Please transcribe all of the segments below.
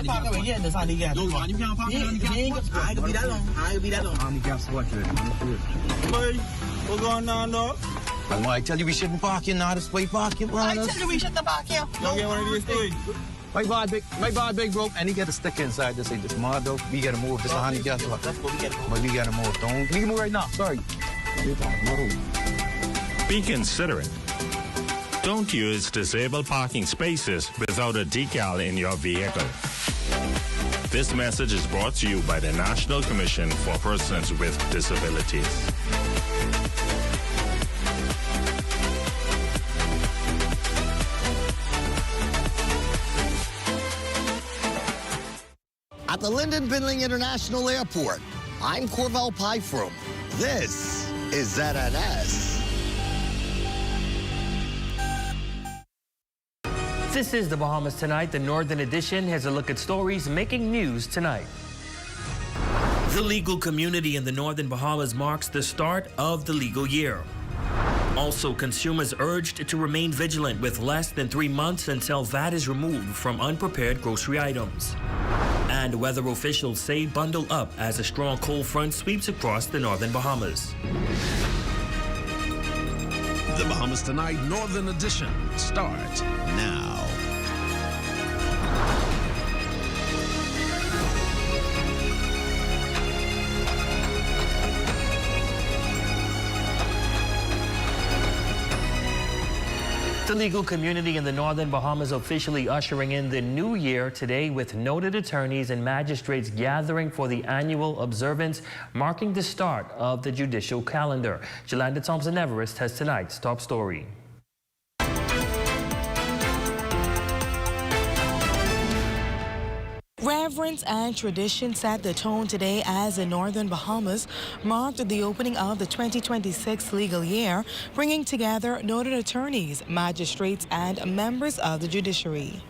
can't park over here in this handicap. No, man, you can't park in handicap. I ain't gonna be that long. I ain't gonna be that long. Handicap spot, Boy, what's going on, dog? I tell you we shouldn't park here now. This way park here, I tell you we shouldn't park here. Don't get one of these things. My bad, big bro. And he got a sticker inside this. This mud, though. We gotta move. This is a handicap spot. Let's go. We gotta move. But we gotta move. We can move right now. Sorry. Be considerate. Don't use disabled parking spaces without a decal in your vehicle. This message is brought to you by the National Commission for Persons with Disabilities. At the Lyndon Bindling International Airport, I'm Corval Pyfrom. This is ZNS. This is the Bahamas Tonight. The Northern Edition has a look at stories making news tonight. The legal community in the Northern Bahamas marks the start of the legal year. Also, consumers urged to remain vigilant with less than 3 months until VAT is removed from unprepared grocery items. And weather officials say bundle up as a strong cold front sweeps across the Northern Bahamas. The Bahamas Tonight Northern Edition starts now. The legal community in the Northern Bahamas officially ushering in the new year today with noted attorneys and magistrates gathering for the annual observance, marking the start of the judicial calendar. Jolanda Thompson-Everest has tonight's top story. Reverence and tradition set the tone today as the Northern Bahamas marked the opening of the 2026 legal year, bringing together noted attorneys, magistrates, and members of the judiciary.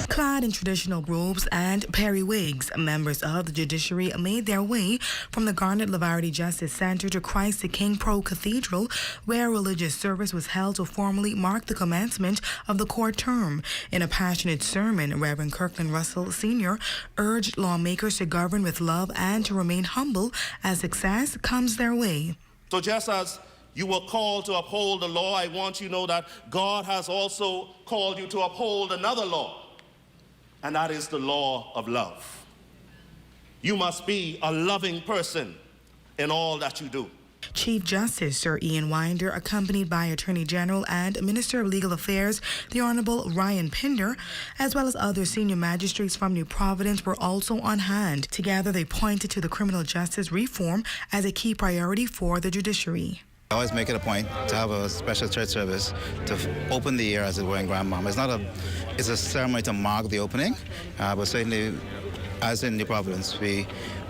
Clad in traditional robes and periwigs, members of the judiciary made their way from the Garnet Lavarity Justice Center to Christ the King Pro Cathedral, where religious service was held to formally mark the commencement of the court term. In a passionate sermon, Reverend Kirkland Russell Sr. urged lawmakers to govern with love and to remain humble as success comes their way. So just as you were called to uphold the law, I want you to know that God has also called you to uphold another law, and that is the law of love. You must be a loving person in all that you do. Chief Justice Sir Ian Winder, accompanied by Attorney General and Minister of Legal Affairs, the Honorable Ryan Pinder, as well as other senior magistrates from New Providence, were also on hand. Together, they pointed to the criminal justice reform as a key priority for the judiciary. I always make it a point to have a special church service to open the year, as it were, in Grand Bahama. It's a ceremony to mark the opening, but certainly, as in New Providence, we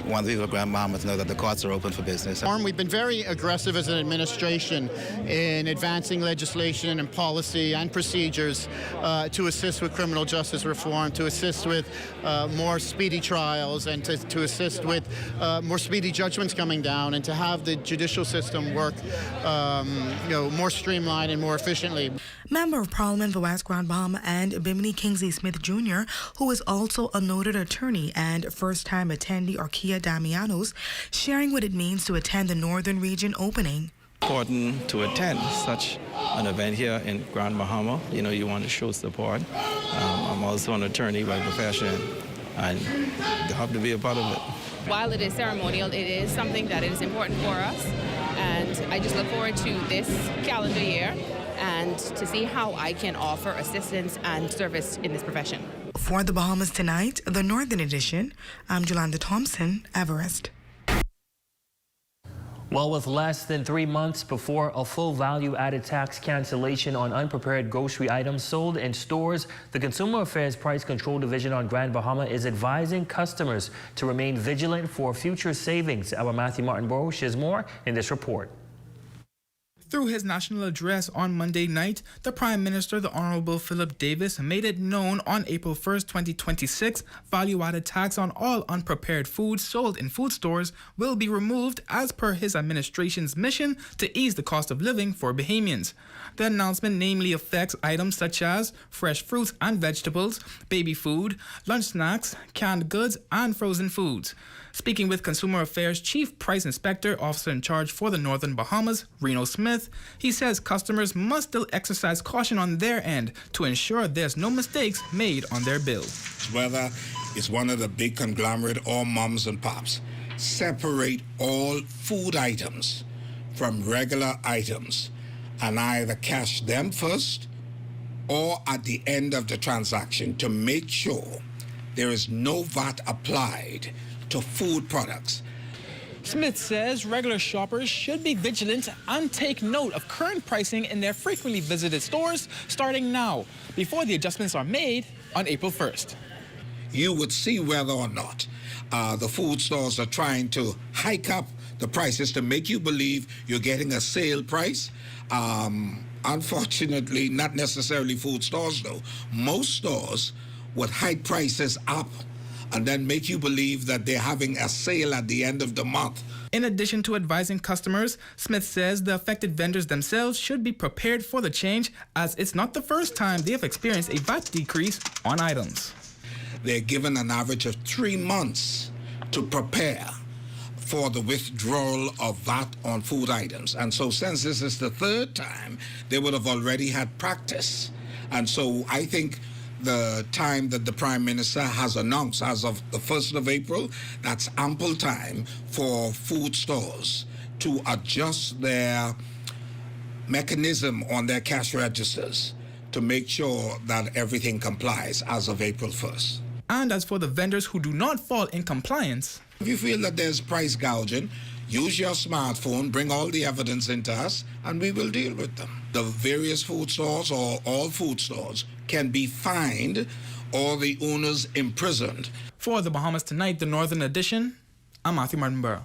want the people of Grand Bahama to know that the courts are open for business. We've been very aggressive as an administration in advancing legislation and policy and procedures to assist with criminal justice reform, to assist with more speedy trials, and to assist with more speedy judgments coming down, and to have the judicial system work more streamlined and more efficiently. Member of Parliament for West Grand Bahama and Bimini Kingsley Smith Jr., who is also a noted attorney and first-time attendee, Orkia Damianos, sharing what it means to attend the Northern Region opening. Important to attend such an event here in Grand Bahama. You want to show support. I'm also an attorney by profession, and you have to be a part of it. While it is ceremonial, it is something that is important for us, and I just look forward to this calendar year and to see how I can offer assistance and service in this profession. For the Bahamas Tonight, the Northern Edition, I'm Jolanda Thompson-Everest. Well, with less than 3 months before a full value-added tax cancellation on unprepared grocery items sold in stores, the Consumer Affairs Price Control Division on Grand Bahama is advising customers to remain vigilant for future savings. Our Matthew Martin Borough shares more in this report. Through his national address on Monday night, the Prime Minister, the Honorable Philip Davis, made it known on April 1st, 2026, value-added tax on all unprepared foods sold in food stores will be removed as per his administration's mission to ease the cost of living for Bahamians. The announcement namely affects items such as fresh fruits and vegetables, baby food, lunch snacks, canned goods, and frozen foods. Speaking with Consumer Affairs Chief Price Inspector Officer in Charge for the Northern Bahamas, Reno Smith, he says customers must still exercise caution on their end to ensure there's no mistakes made on their bill. Whether it's one of the big conglomerate or moms and pops, separate all food items from regular items and either cash them first or at the end of the transaction to make sure there is no VAT applied to food products. Smith says regular shoppers should be vigilant and take note of current pricing in their frequently visited stores starting now, before the adjustments are made on April 1st. You would see whether or not the food stores are trying to hike up the prices to make you believe you're getting a sale price. Unfortunately, not necessarily food stores though. Most stores would hike prices up and then make you believe that they're having a sale at the end of the month. In addition to advising customers, Smith says the affected vendors themselves should be prepared for the change, as it's not the first time they have experienced a VAT decrease on items. They're given an average of 3 months to prepare for the withdrawal of VAT on food items. And so since this is the third time, they would have already had practice. And so I think the time that the Prime Minister has announced as of the 1st of April, that's ample time for food stores to adjust their mechanism on their cash registers to make sure that everything complies as of April 1st. And as for the vendors who do not fall in compliance, if you feel that there's price gouging, use your smartphone, bring all the evidence into us, and we will deal with them. The various food stores or all food stores can be fined or the owners imprisoned. For the Bahamas Tonight, the Northern Edition, I'm Matthew Martinborough.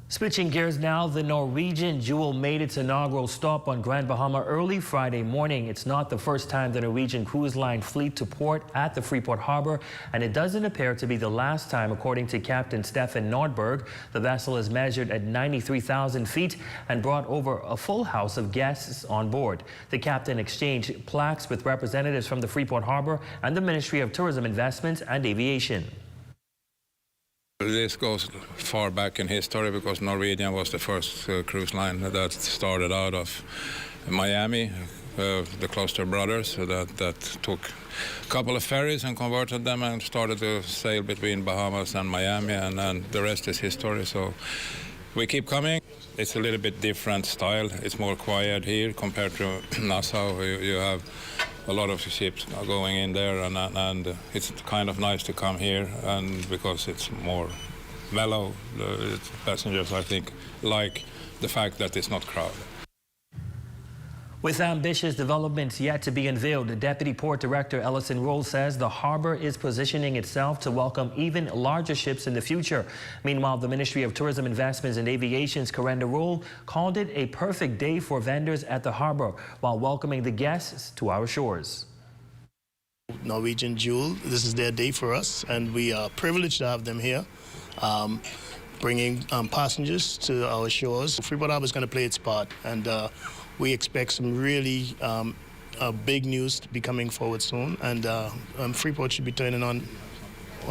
Switching gears now, the Norwegian Jewel made its inaugural stop on Grand Bahama early Friday morning. It's not the first time the Norwegian cruise line fleet to port at the Freeport Harbor, and it doesn't appear to be the last time, according to Captain Stefan Nordberg. The vessel is measured at 93,000 feet and brought over a full house of guests on board. The captain exchanged plaques with representatives from the Freeport Harbor and the Ministry of Tourism, Investments and Aviation. This goes far back in history because Norwegian was the first cruise line that started out of Miami, the Kloster brothers that took a couple of ferries and converted them and started to sail between Bahamas and Miami, and the rest is history. So we keep coming. It's a little bit different style. It's more quiet here compared to Nassau. You have a lot of ships going in there, and it's kind of nice to come here, and because it's more mellow, passengers, I think, like the fact that it's not crowded. With ambitious developments yet to be unveiled, Deputy Port Director Ellison Roll says the harbor is positioning itself to welcome even larger ships in the future. Meanwhile, the Ministry of Tourism, Investments and Aviation's Corenda Roll called it a perfect day for vendors at the harbor while welcoming the guests to our shores. Norwegian Jewel, this is their day for us, and we are privileged to have them here, bringing passengers to our shores. Freeport Harbor is going to play its part, and we expect some really big news to be coming forward soon, and Freeport should be turning on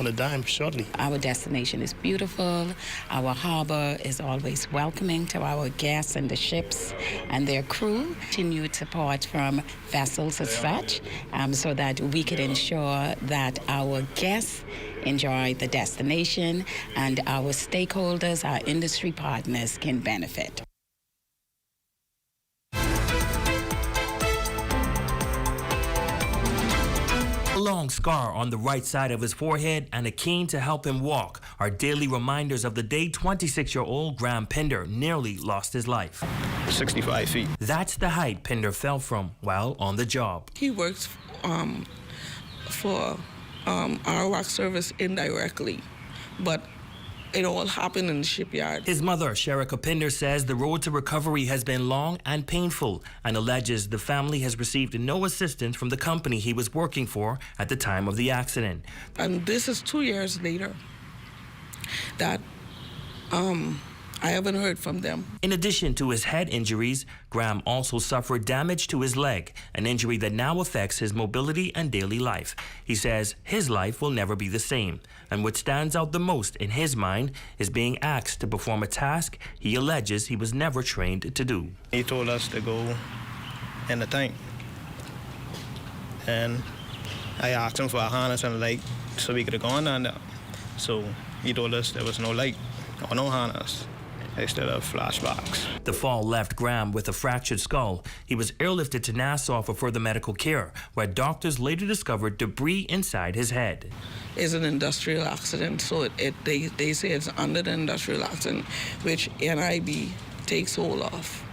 a dime shortly. Our destination is beautiful. Our harbor is always welcoming to our guests and the ships and their crew. Continued support from vessels as such, so that we could ensure that our guests enjoy the destination and our stakeholders, our industry partners, can benefit. A long scar on the right side of his forehead and a cane to help him walk are daily reminders of the day 26-year-old Graham Pinder nearly lost his life. 65 feet. That's the height Pinder fell from while on the job. He works for our work service indirectly, but it all happened in the shipyard. His mother, Sherika Pinder, says the road to recovery has been long and painful and alleges the family has received no assistance from the company he was working for at the time of the accident. And this is 2 years later that I haven't heard from them. In addition to his head injuries, Graham also suffered damage to his leg, an injury that now affects his mobility and daily life. He says his life will never be the same, and what stands out the most in his mind is being asked to perform a task he alleges he was never trained to do. He told us to go in the tank, and I asked him for a harness and a light so we could go on down there. So he told us there was no light or no harness. Instead of flashbacks. The fall left Graham with a fractured skull. He was airlifted to Nassau for further medical care, where doctors later discovered debris inside his head. It's an industrial accident, so they say it's under the industrial accident, which NIB takes hold of.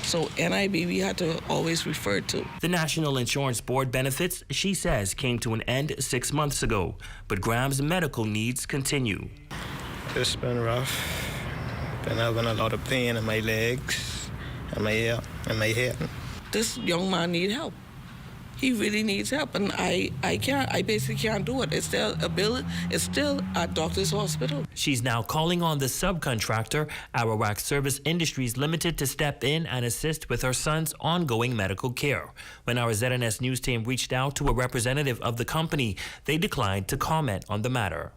So NIB we had to always refer to. The National Insurance Board benefits, she says, came to an end 6 months ago, but Graham's medical needs continue. It's been rough. Been having a lot of pain in my legs, and my ear, and my head. This young man needs help. He really needs help, and I basically can't do it. It's still a bill. It's still at doctor's hospital. She's now calling on the subcontractor, Arawak Service Industries Limited, to step in and assist with her son's ongoing medical care. When our ZNS News team reached out to a representative of the company, they declined to comment on the matter.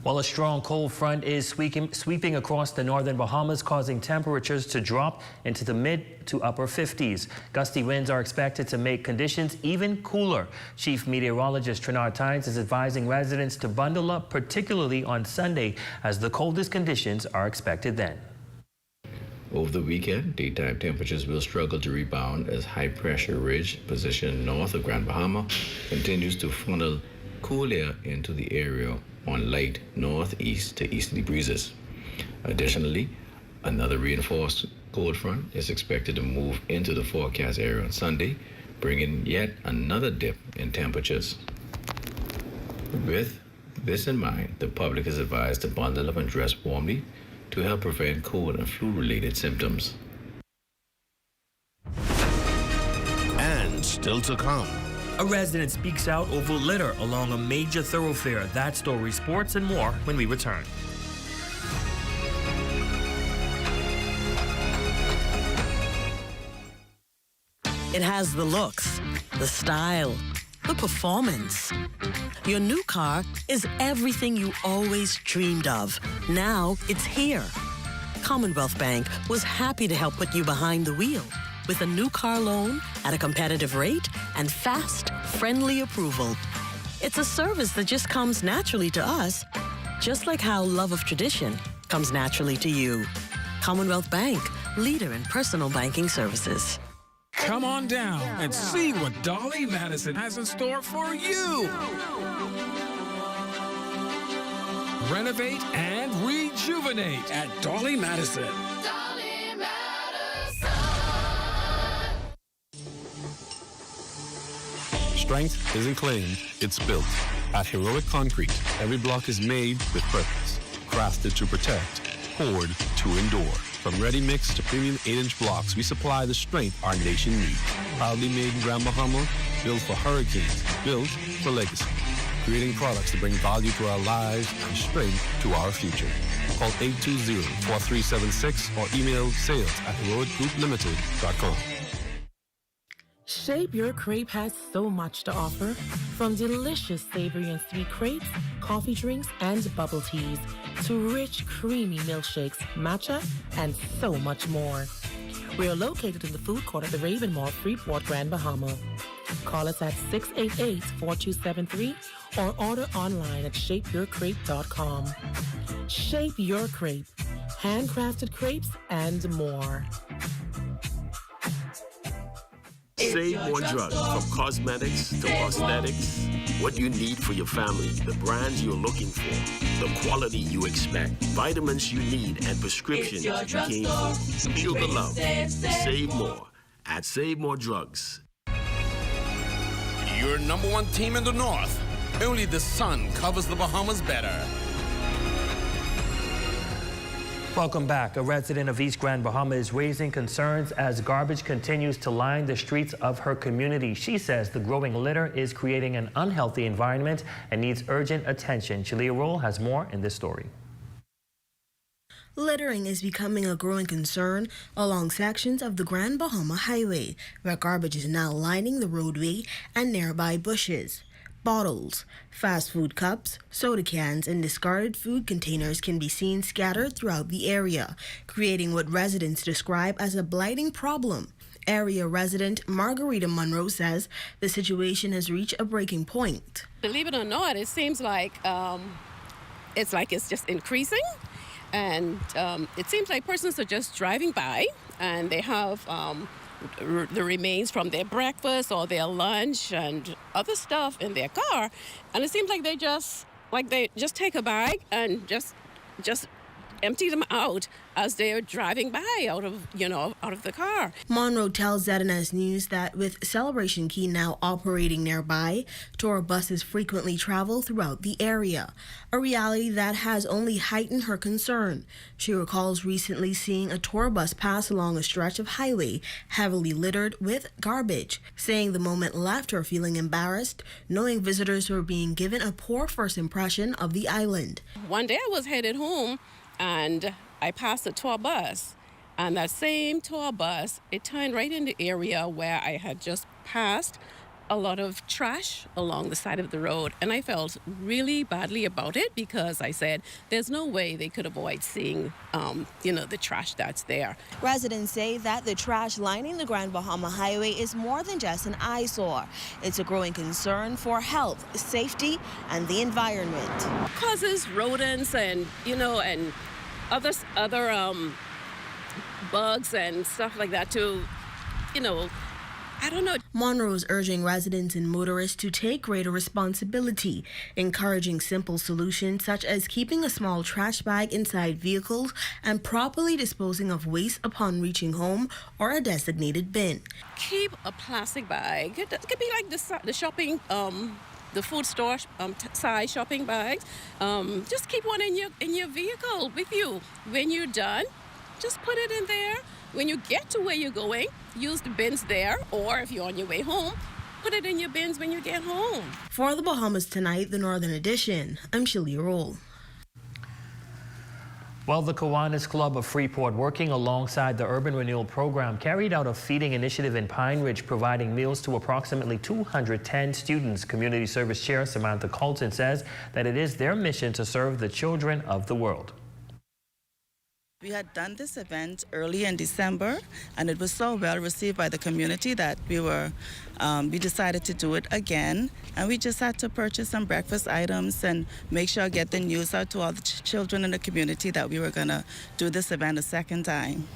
While a strong cold front is sweeping across the northern Bahamas, causing temperatures to drop into the mid to upper 50s. Gusty winds are expected to make conditions even cooler. Chief Meteorologist Trinard Tynes is advising residents to bundle up, particularly on Sunday, as the coldest conditions are expected then. Over the weekend, daytime temperatures will struggle to rebound as high-pressure ridge positioned north of Grand Bahama continues to funnel cool air into the area on light northeast to easterly breezes. Additionally, another reinforced cold front is expected to move into the forecast area on Sunday, bringing yet another dip in temperatures. With this in mind, the public is advised to bundle up and dress warmly to help prevent cold and flu-related symptoms. And still to come. A resident speaks out over litter along a major thoroughfare. That story, sports, and more when we return. It has the looks, the style, the performance. Your new car is everything you always dreamed of. Now it's here. Commonwealth Bank was happy to help put you behind the wheel with a new car loan at a competitive rate and fast, friendly approval. It's a service that just comes naturally to us, just like how love of tradition comes naturally to you. Commonwealth Bank, leader in personal banking services. Come on down and see what Dolly Madison has in store for you. Renovate and rejuvenate at Dolly Madison. Strength isn't claimed, it's built. At Heroic Concrete, every block is made with purpose, crafted to protect, poured to endure. From ready-mix to premium 8-inch blocks, we supply the strength our nation needs. Proudly made in Grand Bahama, built for hurricanes, built for legacy. Creating products to bring value to our lives and strength to our future. Call 820-4376 or email sales@heroicgrouplimited.com. Shape Your Crepe has so much to offer, from delicious savory and sweet crepes, coffee drinks, and bubble teas, to rich, creamy milkshakes, matcha, and so much more. We are located in the food court at the Raven Mall, Freeport, Grand Bahama. Call us at 688-4273 or order online at shapeyourcrepe.com. Shape Your Crepe, handcrafted crepes and more. Save more drugs, from cosmetics to prosthetics. What you need for your family, the brands you're looking for, the quality you expect, vitamins you need, and prescriptions you came for. Feel the love. Save more at Save More Drugs. your #1 team in the North. Only the sun covers the Bahamas better. Welcome back. A resident of East Grand Bahama is raising concerns as garbage continues to line the streets of her community. She says the growing litter is creating an unhealthy environment and needs urgent attention. Shalia Roll has more in this story. Littering is becoming a growing concern along sections of the Grand Bahama Highway, where garbage is now lining the roadway and nearby bushes. Bottles, fast food cups, soda cans, and discarded food containers can be seen scattered throughout the area, creating what residents describe as a blighting problem. Area resident Margarita Monroe says the situation has reached a breaking point. Believe it or not, it seems like it's just increasing. And it seems like persons are just driving by and they have the remains from their breakfast or their lunch and other stuff in their car. And it seems like they just take a bag and just empty them out as they're driving by out of the car. Monroe tells ZNS News that with Celebration Key now operating nearby, tour buses frequently travel throughout the area, a reality that has only heightened her concern. She recalls recently seeing a tour bus pass along a stretch of highway heavily littered with garbage, saying the moment left her feeling embarrassed, knowing visitors were being given a poor first impression of the island. One day I was headed home and I passed a tour bus, and that same tour bus, it turned right in the area where I had just passed a lot of trash along the side of the road. And I felt really badly about it because I said, there's no way they could avoid seeing, the trash that's there. Residents say that the trash lining the Grand Bahama Highway is more than just an eyesore. It's a growing concern for health, safety, and the environment. Causes rodents and other bugs and stuff like that to, I don't know. Monroe is urging residents and motorists to take greater responsibility, encouraging simple solutions such as keeping a small trash bag inside vehicles and properly disposing of waste upon reaching home or a designated bin. Keep a plastic bag. It could be like the shopping, the food store size shopping bags. Just keep one in your vehicle with you. When you're done, just put it in there. When you get to where you're going, use the bins there, or if you're on your way home, put it in your bins when you get home. For the Bahamas Tonight, the Northern Edition, I'm Shalia Roll. Well, the Kiwanis Club of Freeport, working alongside the Urban Renewal Program, carried out a feeding initiative in Pine Ridge, providing meals to approximately 210 students. Community Service Chair Samantha Colton says that it is their mission to serve the children of the world. We had done this event early in December, and it was so well received by the community that we decided to do it again. And we just had to purchase some breakfast items and make sure I get the news out to all the children in the community that we were going to do this event a second time.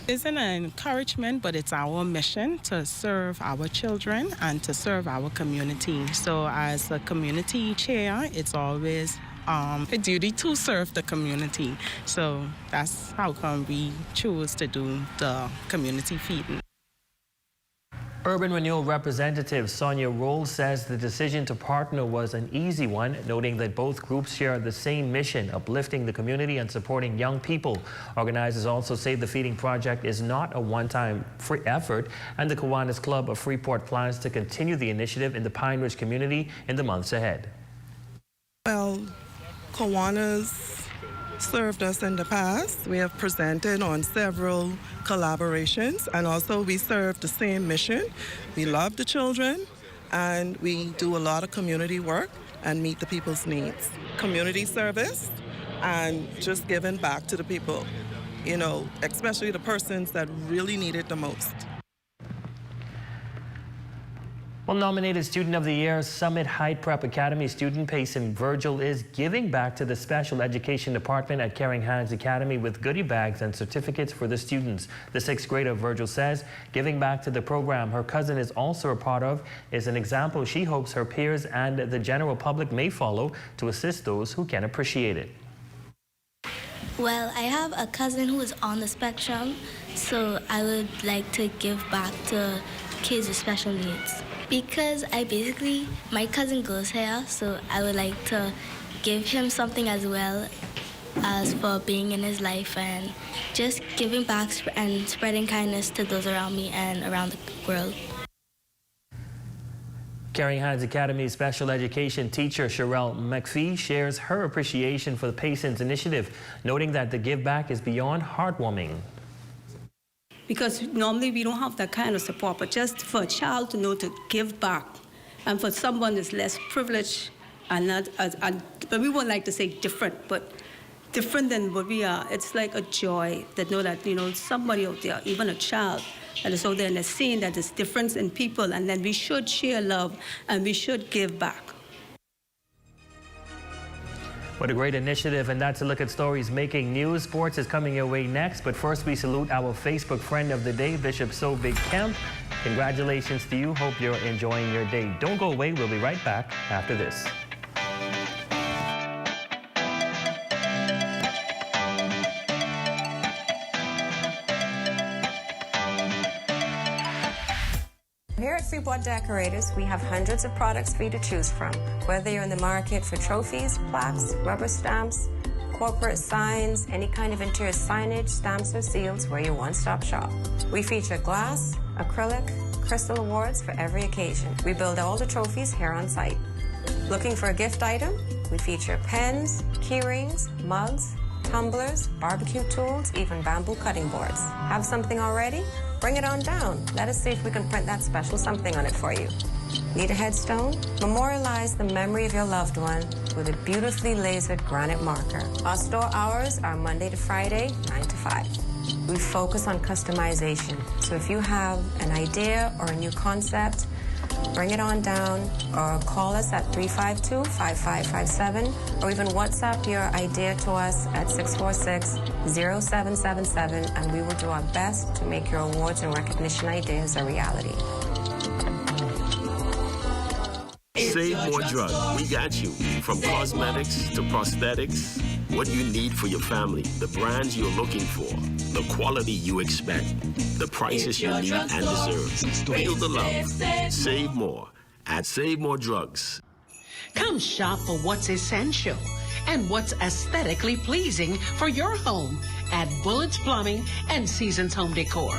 It's an encouragement, but it's our mission to serve our children and to serve our community. So as a community chair, it's always a duty to serve the community. So that's how come we choose to do the community feeding. Urban Renewal Representative Sonia Roll says the decision to partner was an easy one, noting that both groups share the same mission, uplifting the community and supporting young people. Organizers also say the feeding project is not a one-time free effort, and the Kiwanis Club of Freeport plans to continue the initiative in the Pine Ridge community in the months ahead. Well, Kiwanis served us in the past. We have presented on several collaborations, and also we serve the same mission. We love the children, and we do a lot of community work and meet the people's needs. Community service and just giving back to the people, especially the persons that really need it the most. Well, nominated Student of the Year, Summit Height Prep Academy student Payson Virgil is giving back to the Special Education Department at Caring Hands Academy with goodie bags and certificates for the students. The 6th grader, Virgil says, giving back to the program her cousin is also a part of is an example she hopes her peers and the general public may follow to assist those who can appreciate it. Well, I have a cousin who is on the spectrum, so I would like to give back to kids with special needs. Because my cousin goes here, so I would like to give him something as well as for being in his life and just giving back and spreading kindness to those around me and around the world. Caring Hands Academy special education teacher Sherelle McPhee shares her appreciation for the Patience Initiative, noting that the give back is beyond heartwarming. Because normally we don't have that kind of support, but just for a child to know to give back, and for someone that's less privileged, and not, but we won't like to say different, but different than what we are, it's like a joy that know that, somebody out there, even a child, that is out there and is seeing that there's difference in people, and then we should share love and we should give back. What a great initiative, and that's a look at stories making news. Sports is coming your way next, but first we salute our Facebook friend of the day, Bishop So Big Kemp. Congratulations to you. Hope you're enjoying your day. Don't go away. We'll be right back after this. Here at Freeport Decorators, we have hundreds of products for you to choose from. Whether you're in the market for trophies, plaques, rubber stamps, corporate signs, any kind of interior signage, stamps, or seals, we're your one-stop shop. We feature glass, acrylic, crystal awards for every occasion. We build all the trophies here on site. Looking for a gift item? We feature pens, key rings, mugs, tumblers, barbecue tools, even bamboo cutting boards. Have something already? Bring it on down. Let us see if we can print that special something on it for you. Need a headstone? Memorialize the memory of your loved one with a beautifully lasered granite marker. Our store hours are Monday to Friday, 9 to 5. We focus on customization. So if you have an idea or a new concept, bring it on down or call us at 352-5557 or even WhatsApp your idea to us at 646-0777 and we will do our best to make your awards and recognition ideas a reality. Save more drugs. We got you. From cosmetics to prosthetics, what you need for your family, the brands you're looking for, the quality you expect, the prices you need and deserve. Feel the love. Save more at Save More Drugs. Come shop for what's essential and what's aesthetically pleasing for your home at Bullets Plumbing and Seasons Home Decor.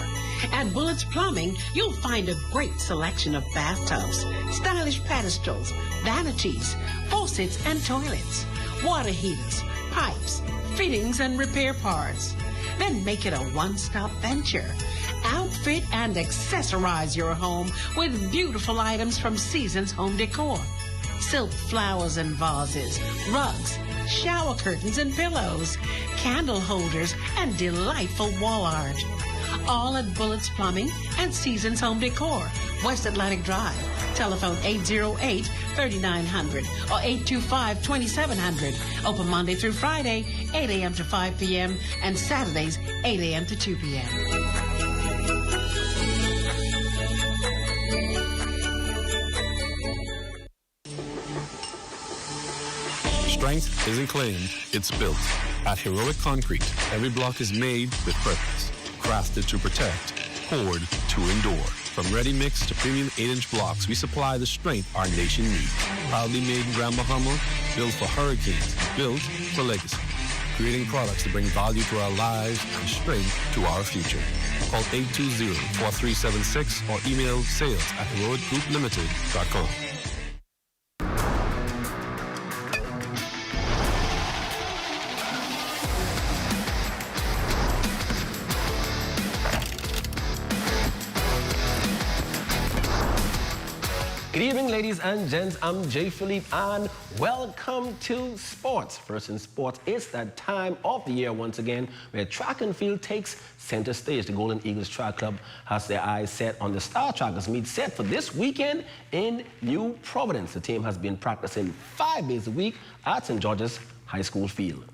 At Bullets Plumbing, you'll find a great selection of bathtubs, stylish pedestals, vanities, faucets and toilets, water heaters, pipes, fittings and repair parts. Then make it a one-stop venture. Outfit and accessorize your home with beautiful items from Seasons Home Decor. Silk flowers and vases, rugs, shower curtains and pillows, candle holders, and delightful wall art. All at Bullets Plumbing and Seasons Home Decor, West Atlantic Drive. Telephone 808-3900 or 825-2700. Open Monday through Friday, 8 a.m. to 5 p.m. and Saturdays, 8 a.m. to 2 p.m. Strength isn't claimed, it's built. At Heroic Concrete, every block is made with purpose. Crafted to protect, poured to endure. From ready-mix to premium 8-inch blocks, we supply the strength our nation needs. Proudly made in Grand Bahama, built for hurricanes, built for legacy. Creating products to bring value to our lives and strength to our future. Call 820-4376 or email sales@heroicgrouplimited.com. Good evening, ladies and gents. I'm Jay Philippe, and welcome to Sports. First in Sports, it's that time of the year once again where track and field takes center stage. The Golden Eagles Track Club has their eyes set on the Star Trackers meet set for this weekend in New Providence. The team has been practicing 5 days a week at St. George's High School field.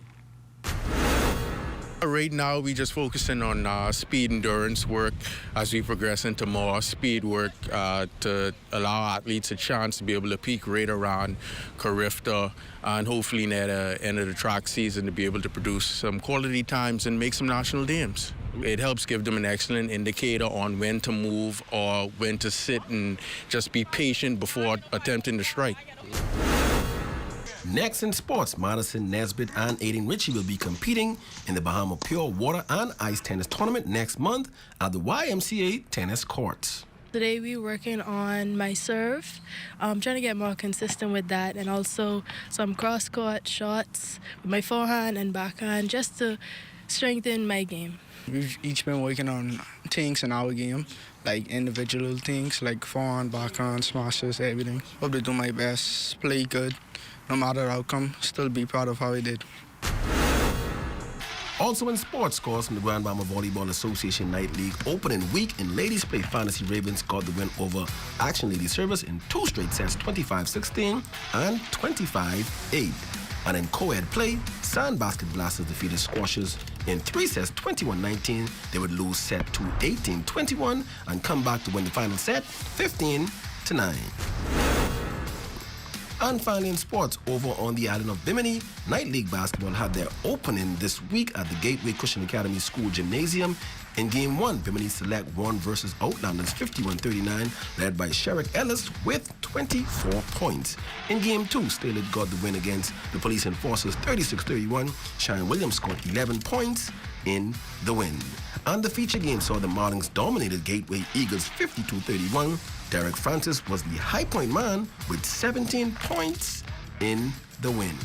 Right now, we're just focusing on speed endurance work as we progress into more speed work to allow athletes a chance to be able to peak right around Carifta and hopefully near the end of the track season to be able to produce some quality times and make some national games. It helps give them an excellent indicator on when to move or when to sit and just be patient before attempting to strike. Next in sports, Madison Nesbitt and Aiden Ritchie will be competing in the Bahamas Pure Water and Ice Tennis Tournament next month at the YMCA tennis courts. Today we're working on my serve, trying to get more consistent with that, and also some cross-court shots with my forehand and backhand just to strengthen my game. We've each been working on things in our game, like individual things, like forehand, backhand, smashes, everything. Hope to do my best, play good, no matter outcome, still be proud of how I did. Also in sports, scores from the Grand Bahama Volleyball Association Night League opening week in ladies play, Fantasy Ravens got the win over Action Lady Service in 2 straight sets, 25-16 and 25-8. And in co-ed play, Sandbasket Blasters defeated Squashers in 3 sets, 21-19. They would lose set 2, 18-21, and come back to win the final set, 15-9. And finally in sports, over on the island of Bimini, Night League Basketball had their opening this week at the Gateway Christian Academy School Gymnasium. In Game 1, Bimini Select won versus Outlanders 51-39, led by Sherrick Ellis with 24 points. In Game 2, Staley got the win against the Police Enforcers 36-31. Shine Williams scored 11 points in the win. And the feature game saw the Marlins dominated Gateway Eagles 52-31. Derek Francis was the high point man with 17 points in the win.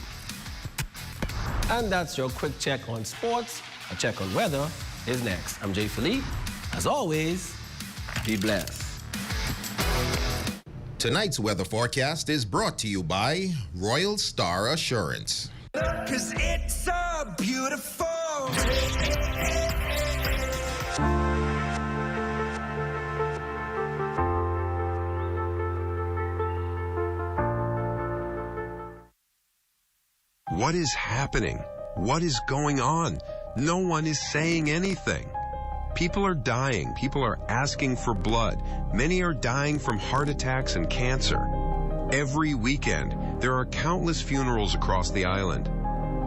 And that's your quick check on sports. A check on weather is next. I'm Jay Philippe. As always, be blessed. Tonight's weather forecast is brought to you by Royal Star Assurance. 'Cause it's so beautiful. What is happening? What is going on? No one is saying anything. People are dying. People are asking for blood. Many are dying from heart attacks and cancer. Every weekend, there are countless funerals across the island.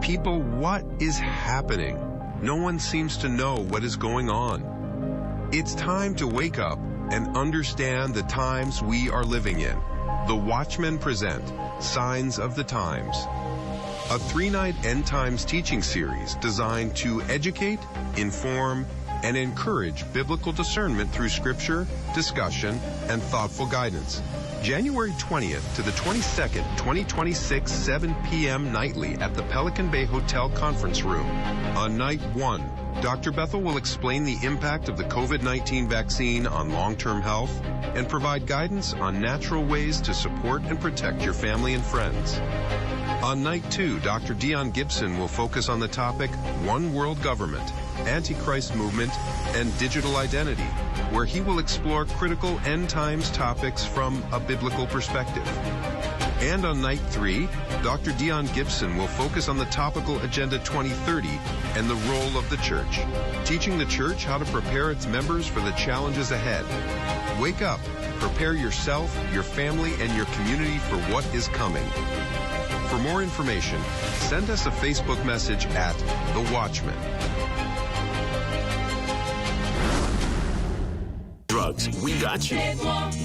People, what is happening? No one seems to know what is going on. It's time to wake up and understand the times we are living in. The Watchmen present Signs of the Times, a 3-night End Times teaching series designed to educate, inform, and encourage biblical discernment through scripture, discussion, and thoughtful guidance. January 20th to the 22nd, 2026, 7 p.m. nightly at the Pelican Bay Hotel Conference Room. On night 1, Dr. Bethel will explain the impact of the COVID-19 vaccine on long-term health and provide guidance on natural ways to support and protect your family and friends. On night 2, Dr. Dion Gibson will focus on the topic One World Government, Antichrist Movement, and Digital Identity, where he will explore critical end times topics from a biblical perspective. And on night 3, Dr. Dion Gibson will focus on the topical Agenda 2030 and the role of the church, teaching the church how to prepare its members for the challenges ahead. Wake up, prepare yourself, your family, and your community for what is coming. For more information, send us a Facebook message at The Watchman. Drugs, we got you.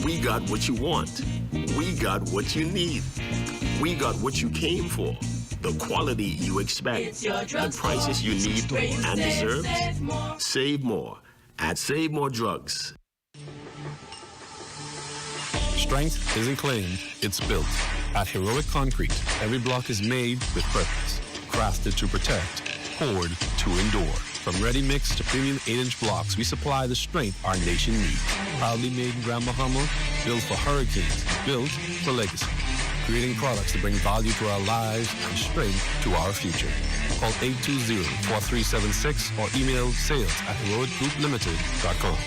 We got what you want. We got what you need. We got what you came for. The quality you expect. The prices you need and deserve. Save more at Save More Drugs. Strength isn't claimed, it's built. At Heroic Concrete, every block is made with purpose, crafted to protect, poured to endure. From ready-mix to premium 8-inch blocks, we supply the strength our nation needs. Proudly made in Grand Bahama, built for hurricanes, built for legacy. Creating products to bring value to our lives and strength to our future. Call 820-4376 or email sales@heroicgrouplimited.com.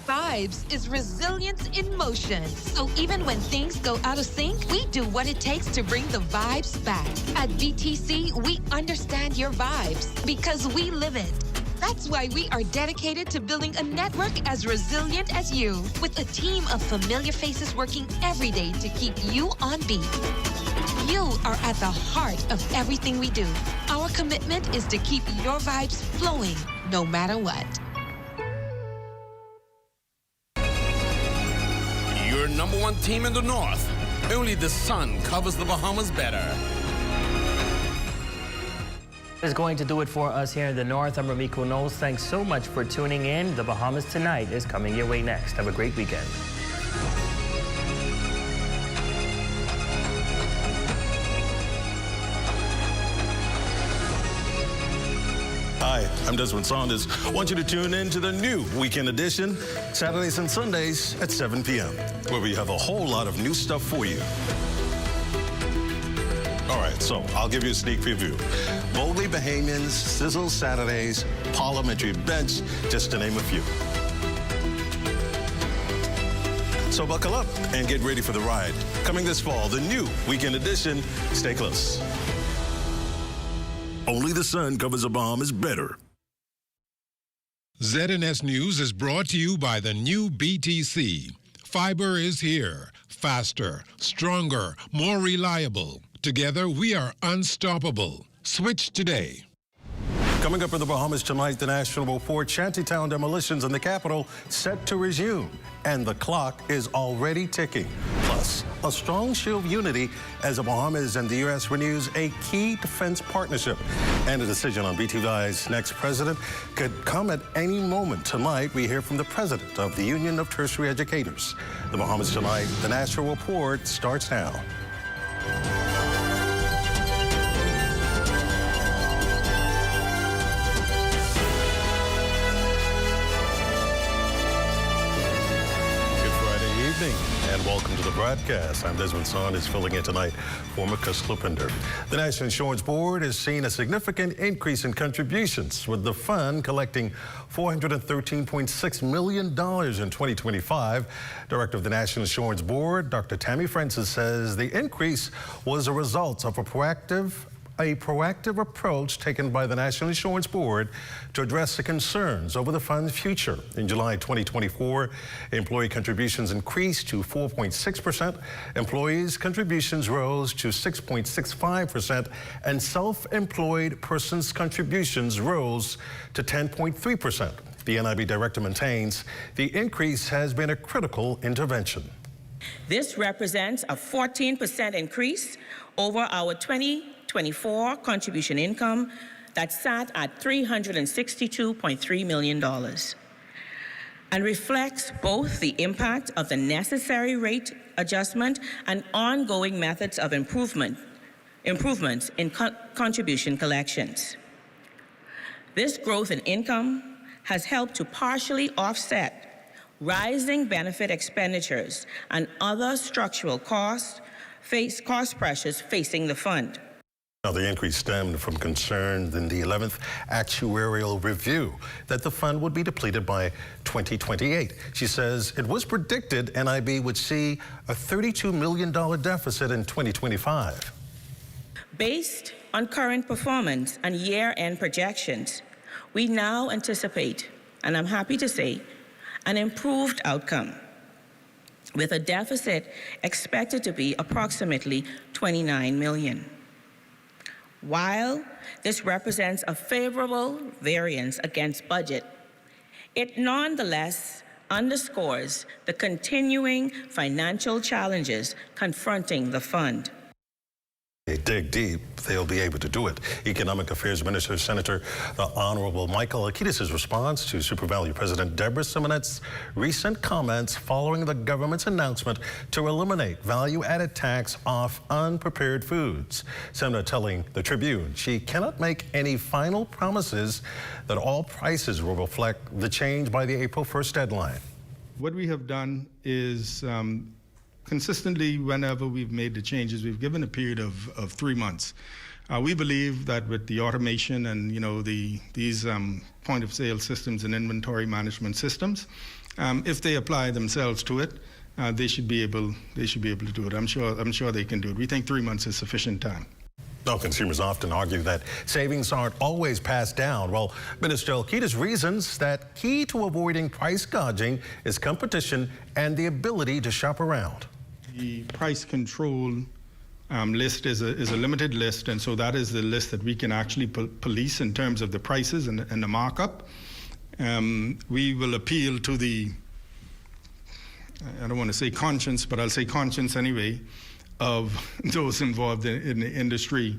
Vibes is resilience in motion. So even when things go out of sync, we do what it takes to bring the vibes back. At BTC, we understand your vibes because we live it. That's why we are dedicated to building a network as resilient as you, with a team of familiar faces working every day to keep you on beat. You are at the heart of everything we do. Our commitment is to keep your vibes flowing no matter what. Your number one team in the North. Only the sun covers the Bahamas better. Is going to do it for us here in the North. I'm Ramiko Knowles. Thanks so much for tuning in. The Bahamas Tonight is coming your way next. Have a great weekend. Hi, I'm Desmond Saunders. I want you to tune in to the new Weekend Edition, Saturdays and Sundays at 7 p.m., where we have a whole lot of new stuff for you. All right, so I'll give you a sneak preview. Boldly Bahamians, Sizzle Saturdays, Parliamentary Bench, just to name a few. So buckle up and get ready for the ride. Coming this fall, the new Weekend Edition. Stay close. Only the sun covers the Bahamas better. ZNS News is brought to you by the new BTC. Fiber is here. Faster, stronger, more reliable. Together, we are unstoppable. Switch today. Coming up in the Bahamas tonight, the National Report, shantytown demolitions in the capital set to resume. And the clock is already ticking. Plus, a strong show of unity as the Bahamas and the U.S. renews a key defense partnership. And a decision on BTVI's next president could come at any moment. Tonight, we hear from the president of the Union of Tertiary Educators. The Bahamas tonight, the National Report starts now. And welcome to the broadcast. I'm Desmond Saunders, filling in tonight for Marcus Lupinder. The National Insurance Board has seen a significant increase in contributions, with the fund collecting $413.6 million in 2025. Director of the National Insurance Board, Dr. Tammy Francis, says the increase was a result of a proactive approach taken by the National Insurance Board to address the concerns over the fund's future. In July 2024, employee contributions increased to 4.6%, employees' contributions rose to 6.65%, and self-employed persons' contributions rose to 10.3%. The NIB director maintains the increase has been a critical intervention. This represents a 14% increase over our 2024 contribution income that sat at $362.3 million and reflects both the impact of the necessary rate adjustment and ongoing methods of improvements in contribution collections. This growth in income has helped to partially offset rising benefit expenditures and other structural cost pressures facing the fund. Now, the increase stemmed from concerns in the 11th actuarial review that the fund would be depleted by 2028. She says it was predicted NIB would see a $32 million deficit in 2025. Based on current performance and year-end projections, we now anticipate, and I'm happy to say, an improved outcome, with a deficit expected to be approximately $29 million. While this represents a favorable variance against budget, it nonetheless underscores the continuing financial challenges confronting the fund. They dig deep, they'll be able to do it. Economic Affairs Minister, Senator the Honorable Michael Akitis' response to Super Value President Deborah Simonett's recent comments following the government's announcement to eliminate value-added tax off unprepared foods. Senator telling the Tribune she cannot make any final promises that all prices will reflect the change by the April 1st deadline. What we have done is consistently, whenever we've made the changes, we've given a period of 3 months. We believe that with the automation and these point of sale systems and inventory management systems, if they apply themselves to it, they should be able to do it. I'm sure they can do it. We think 3 months is sufficient time. Now, consumers often argue that savings aren't always passed down. Well, Minister Akitis reasons that key to avoiding price gouging is competition and the ability to shop around. The price control list is a limited list, and so that is the list that we can actually police in terms of the prices and the markup. We will appeal to the, I don't want to say conscience, but I'll say conscience anyway, of those involved in the industry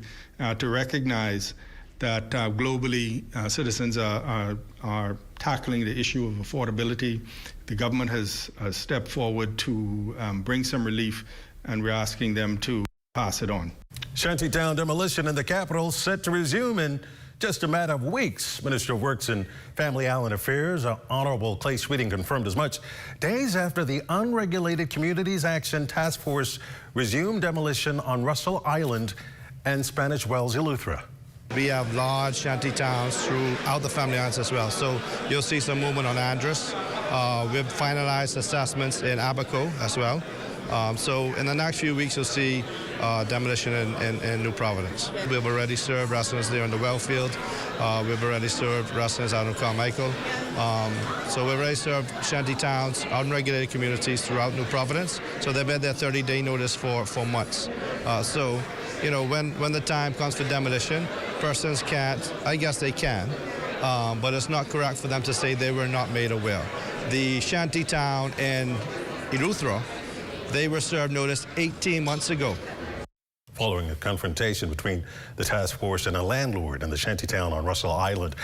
to recognize that globally citizens are tackling the issue of affordability. The government has stepped forward to bring some relief, and we're asking them to pass it on. Shantytown demolition in the capital set to resume in just a matter of weeks. Minister of Works and Family Island Affairs, Honorable Clay Sweeting, confirmed as much days after the Unregulated Communities Action Task Force resumed demolition on Russell Island and Spanish Wells, Eleuthera. We have large shanty towns throughout the Family Islands as well. So you'll see some movement on Andros. We've finalized assessments in Abaco as well. So in the next few weeks, you'll see demolition in New Providence. We've already served residents there in the Wellfield. We've already served residents out in Carmichael. So we've already served shanty towns, unregulated communities throughout New Providence. So they've had their 30-day notice for months. So, you know, when the time comes for demolition, persons can't, I guess they can, but it's not correct for them to say they were not made aware. The shanty town in Eleuthera, they were served notice 18 months ago. Following a confrontation between the task force and a landlord in the shantytown on Russell Island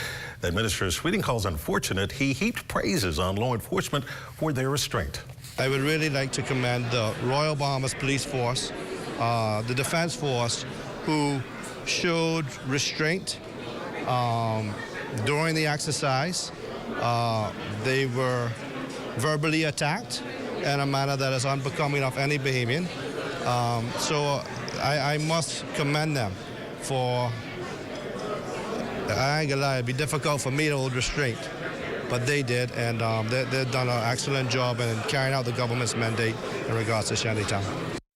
that Minister Sweeting calls unfortunate, he heaped praises on law enforcement for their restraint. I would really like to commend the Royal Bahamas Police Force, the Defense Force, who showed restraint during the exercise. They were verbally attacked in a manner that is unbecoming of any Bahamian. So I must commend them for, I ain't gonna lie, it'd be difficult for me to hold restraint, but they did, and they've done an excellent job in carrying out the government's mandate in regards to Shantytown.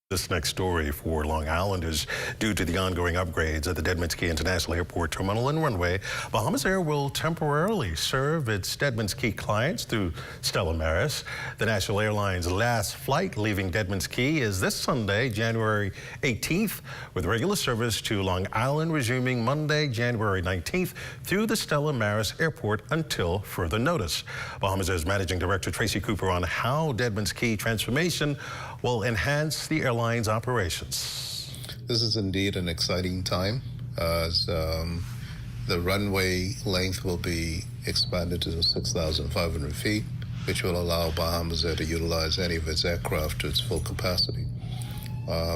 This next story for Long Island is due to the ongoing upgrades at the Dedmans Key International Airport Terminal and Runway. Bahamas Air will temporarily serve its Dedmans Key clients through Stella Maris. The national airline's last flight leaving Dedmans Key is this Sunday, January 18th, with regular service to Long Island resuming Monday, January 19th through the Stella Maris Airport until further notice. Bahamas Air's Managing Director Tracy Cooper on how Dedmans Key transformation will enhance the airline's operations. This is indeed an exciting time as the runway length will be expanded to 6,500 feet, which will allow Bahamas Air to utilize any of its aircraft to its full capacity.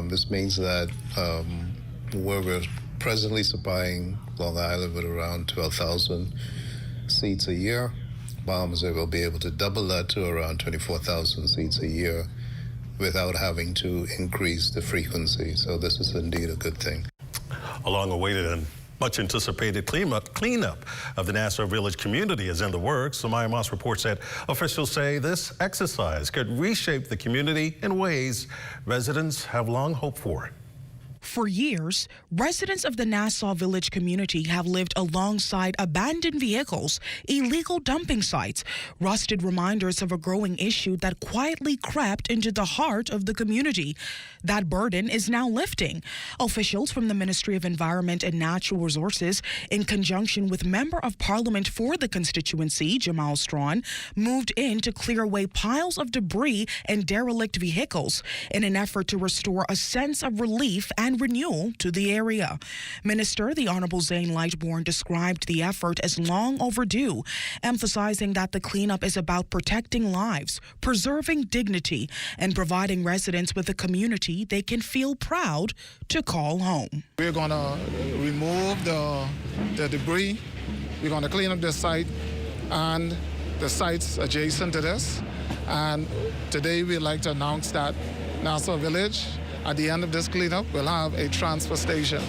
This means that where we're presently supplying Long Island with around 12,000 seats a year, Bahamas Air will be able to double that to around 24,000 seats a year without having to increase the frequency. So this is indeed a good thing. A long-awaited and much-anticipated cleanup of the Nassau Village community is in the works. The Maya Moss report said officials say this exercise could reshape the community in ways residents have long hoped for. For years, residents of the Nassau Village community have lived alongside abandoned vehicles, illegal dumping sites, rusted reminders of a growing issue that quietly crept into the heart of the community. That burden is now lifting. Officials from the Ministry of Environment and Natural Resources, in conjunction with Member of Parliament for the constituency, Jamal Strawn, moved in to clear away piles of debris and derelict vehicles in an effort to restore a sense of relief and renewal to the area. Minister the Honorable Zane Lightbourne described the effort as long overdue, emphasizing that the cleanup is about protecting lives, preserving dignity, and providing residents with a community they can feel proud to call home. We're going to remove the debris. We're going to clean up the site and the sites adjacent to this. And today we'd like to announce that Nassau Village, at the end of this cleanup, we'll have a transfer station.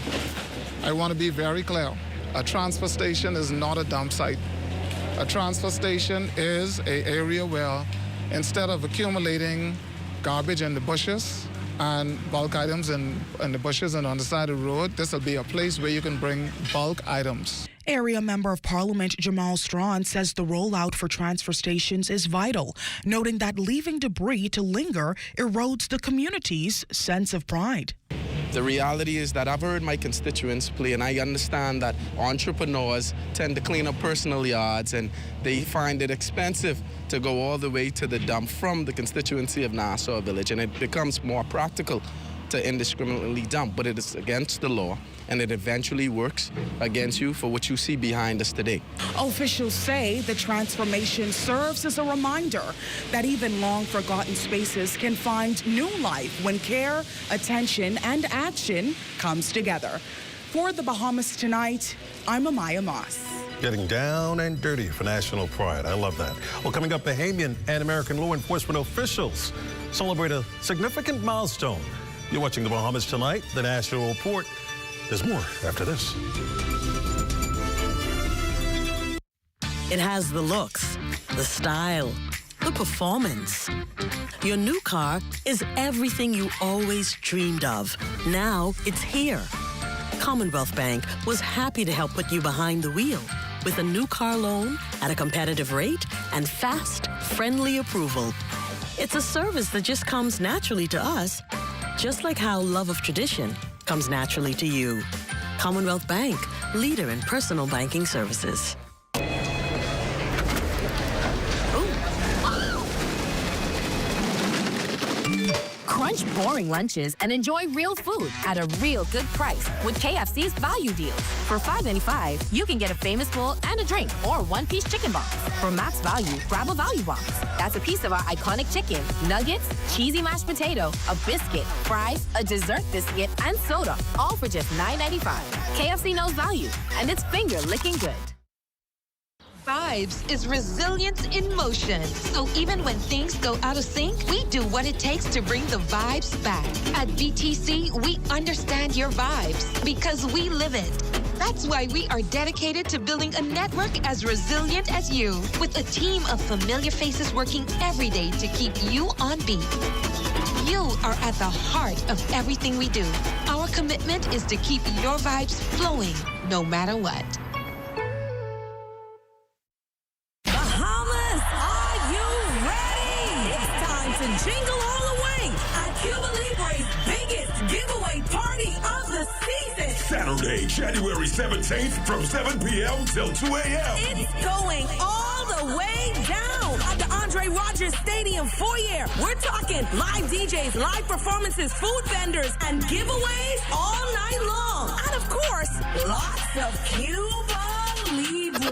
I want to be very clear. A transfer station is not a dump site. A transfer station is an area where instead of accumulating garbage in the bushes and bulk items in the bushes and on the side of the road, this will be a place where you can bring bulk items. Area Member of Parliament Jamal Strawn says the rollout for transfer stations is vital, noting that leaving debris to linger erodes the community's sense of pride. The reality is that I've heard my constituents play, and I understand that entrepreneurs tend to clean up personal yards, and they find it expensive to go all the way to the dump from the constituency of Nassau Village, and it becomes more practical to indiscriminately dump, but it is against the law, and it eventually works against you for what you see behind us today. Officials say the transformation serves as a reminder that even long-forgotten spaces can find new life when care, attention, and action comes together. For the Bahamas Tonight, I'm Amaya Moss. Getting down and dirty for national pride. I love that. Well, coming up, Bahamian and American law enforcement officials celebrate a significant milestone. You're watching the Bahamas Tonight, the National Report. There's more after this. It has the looks, the style, the performance. Your new car is everything you always dreamed of. Now it's here. Commonwealth Bank was happy to help put you behind the wheel with a new car loan at a competitive rate and fast, friendly approval. It's a service that just comes naturally to us, just like how love of tradition comes naturally to you. Commonwealth Bank, leader in personal banking services. Crunch boring lunches and enjoy real food at a real good price with KFC's value deals. For $5.95, you can get a famous bowl and a drink or one-piece chicken box. For max value, grab a value box. That's a piece of our iconic chicken, nuggets, cheesy mashed potato, a biscuit, fries, a dessert biscuit, and soda, all for just $9.95. KFC knows value, and it's finger-licking good. Vibes is resilience in motion. So even when things go out of sync, we do what it takes to bring the vibes back. At BTC, we understand your vibes because we live it. That's why we are dedicated to building a network as resilient as you, with a team of familiar faces working every day to keep you on beat. You are at the heart of everything we do. Our commitment is to keep your vibes flowing, no matter what. Jingle all the way at Cuba Libre's biggest giveaway party of the season. Saturday, January 17th from 7 p.m. till 2 a.m. It's going all the way down at the Andre Rogers Stadium foyer. We're talking live DJs, live performances, food vendors, and giveaways all night long. And of course, lots of Cuba Libre.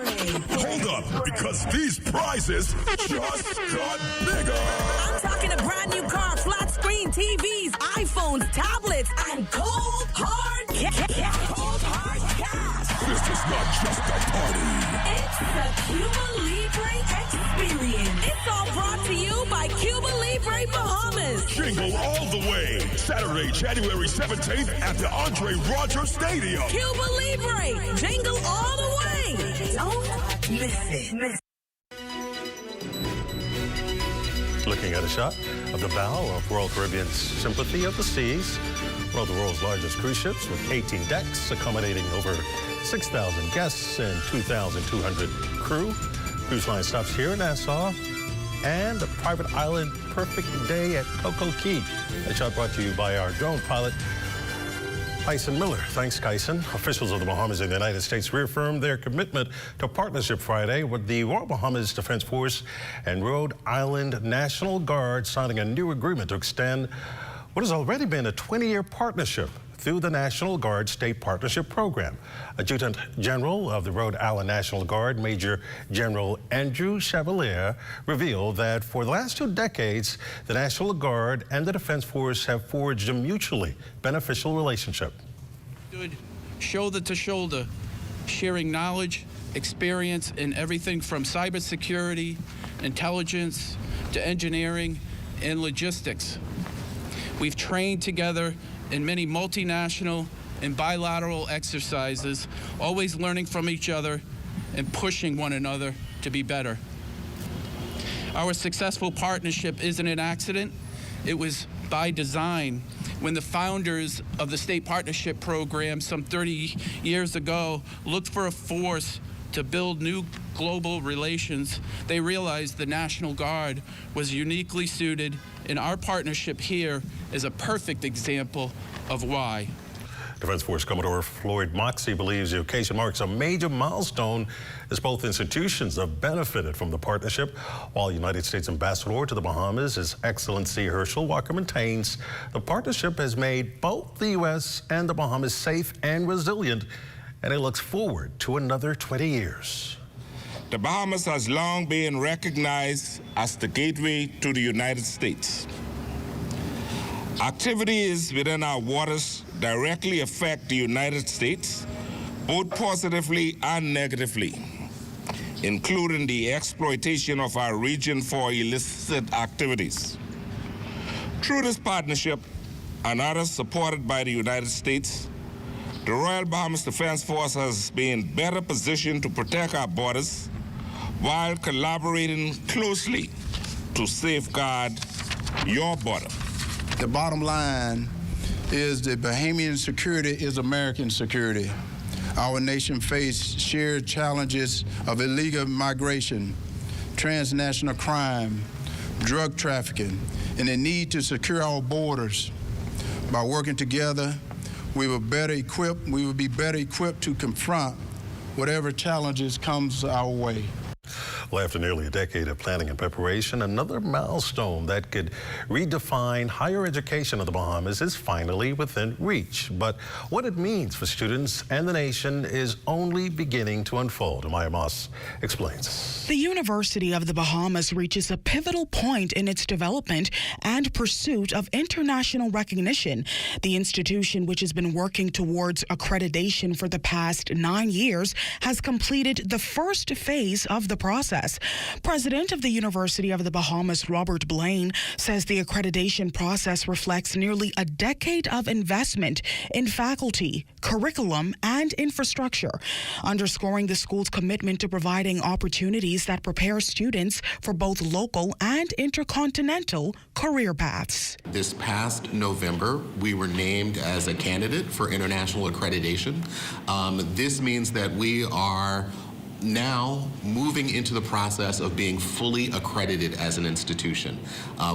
Hold up, because these prizes just got bigger. I'm talking a brand new car, flat screen TVs, iPhones, tablets, and cold hard cash. Cold hard cash. This is not just a party. It's the Cuba Libre experience. It's all brought to you by Cuba Libre Bahamas. Jingle all the way. Saturday, January 17th at the Andre Rogers Stadium. Cuba Libre. Jingle all the way. Don't miss it. Looking at a shot of the bow of Royal Caribbean's Sympathy of the Seas, one of the world's largest cruise ships with 18 decks, accommodating over 6,000 guests and 2,200 crew. Cruise line stops here in Nassau, and a private island perfect day at Coco Key. A shot brought to you by our drone pilot, Kyson Miller. Thanks, Kyson. Officials of the Bahamas and the United States reaffirmed their commitment to partnership Friday with the Royal Bahamas Defense Force and Rhode Island National Guard, signing a new agreement to extend what has already been a 20-year partnership through the National Guard State Partnership Program. Adjutant General of the Rhode Island National Guard, Major General Andrew Chevalier, revealed that for the last 2 decades, the National Guard and the Defense Force have forged a mutually beneficial relationship. Shoulder to shoulder, sharing knowledge, experience in everything from cybersecurity, intelligence, to engineering and logistics. We've trained together in many multinational and bilateral exercises, always learning from each other and pushing one another to be better. Our successful partnership isn't an accident. It was by design. When the founders of the State Partnership Program some 30 years ago looked for a force to build new global relations, they realized the National Guard was uniquely suited, and our partnership here is a perfect example of why. Defense Force Commodore Floyd Moxey believes the occasion marks a major milestone as both institutions have benefited from the partnership. While United States Ambassador to the Bahamas, His Excellency Herschel Walker, maintains the partnership has made both the U.S. and the Bahamas safe and resilient, and he looks forward to another 20 years. The Bahamas has long been recognized as the gateway to the United States. Activities within our waters directly affect the United States, both positively and negatively, including the exploitation of our region for illicit activities. Through this partnership and others supported by the United States, the Royal Bahamas Defense Force has been better positioned to protect our borders while collaborating closely to safeguard your border. The bottom line is that Bahamian security is American security. Our nation faces shared challenges of illegal migration, transnational crime, drug trafficking, and the need to secure our borders. By working together, we will be better equipped to confront whatever challenges comes our way. Well, after nearly a decade of planning and preparation, another milestone that could redefine higher education of the Bahamas is finally within reach. But what it means for students and the nation is only beginning to unfold. Maya Moss explains. The University of the Bahamas reaches a pivotal point in its development and pursuit of international recognition. The institution, which has been working towards accreditation for the past 9 years, has completed the first phase of the process. President of the University of the Bahamas, Robert Blaine, says the accreditation process reflects nearly a decade of investment in faculty, curriculum, and infrastructure, underscoring the school's commitment to providing opportunities that prepare students for both local and intercontinental career paths. This past November, we were named as a candidate for international accreditation. This means that we are now moving into the process of being fully accredited as an institution.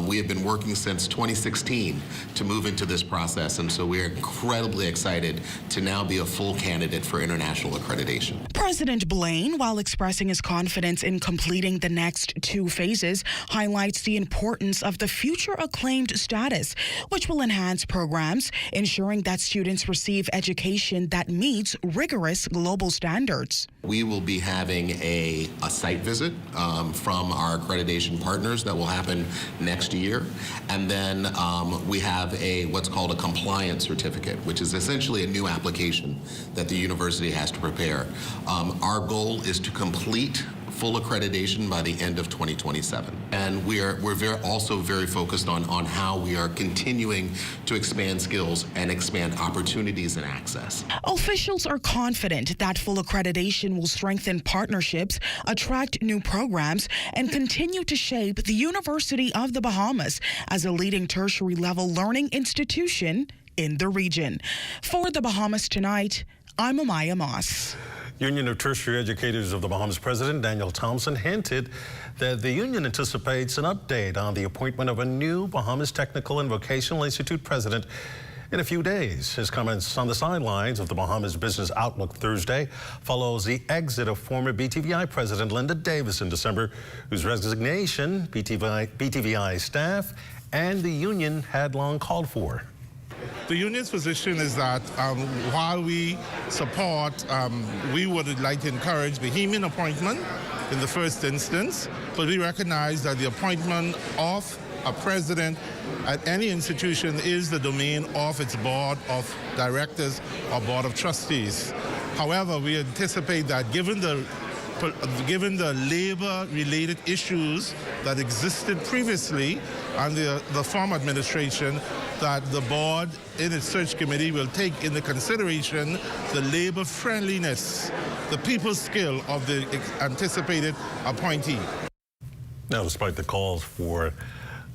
We have been working since 2016 to move into this process, and so we're incredibly excited to now be a full candidate for international accreditation. President Blaine, while expressing his confidence in completing the next 2 phases, highlights the importance of the future acclaimed status, which will enhance programs, ensuring that students receive education that meets rigorous global standards. We will be having a site visit from our accreditation partners that will happen next year. And then we have what's called a compliance certificate, which is essentially a new application that the university has to prepare. Our goal is to complete full accreditation by the end of 2027. And we're also very focused on how we are continuing to expand skills and expand opportunities and access. Officials are confident that full accreditation will strengthen partnerships, attract new programs, and continue to shape the University of the Bahamas as a leading tertiary level learning institution in the region. For the Bahamas Tonight, I'm Amaya Moss. Union of Tertiary Educators of the Bahamas President Daniel Thompson hinted that the union anticipates an update on the appointment of a new Bahamas Technical and Vocational Institute president in a few days. His comments on the sidelines of the Bahamas Business Outlook Thursday follows the exit of former BTVI President Linda Davis in December, whose resignation BTVI staff and the union had long called for. The union's position is that while we support, we would like to encourage Bahamian appointment in the first instance, but we recognize that the appointment of a president at any institution is the domain of its board of directors or board of trustees. However, we anticipate that given the labor-related issues that existed previously under the former administration, that the board in its search committee will take into consideration the labor friendliness, the people's skill of the anticipated appointee. Now, despite the calls for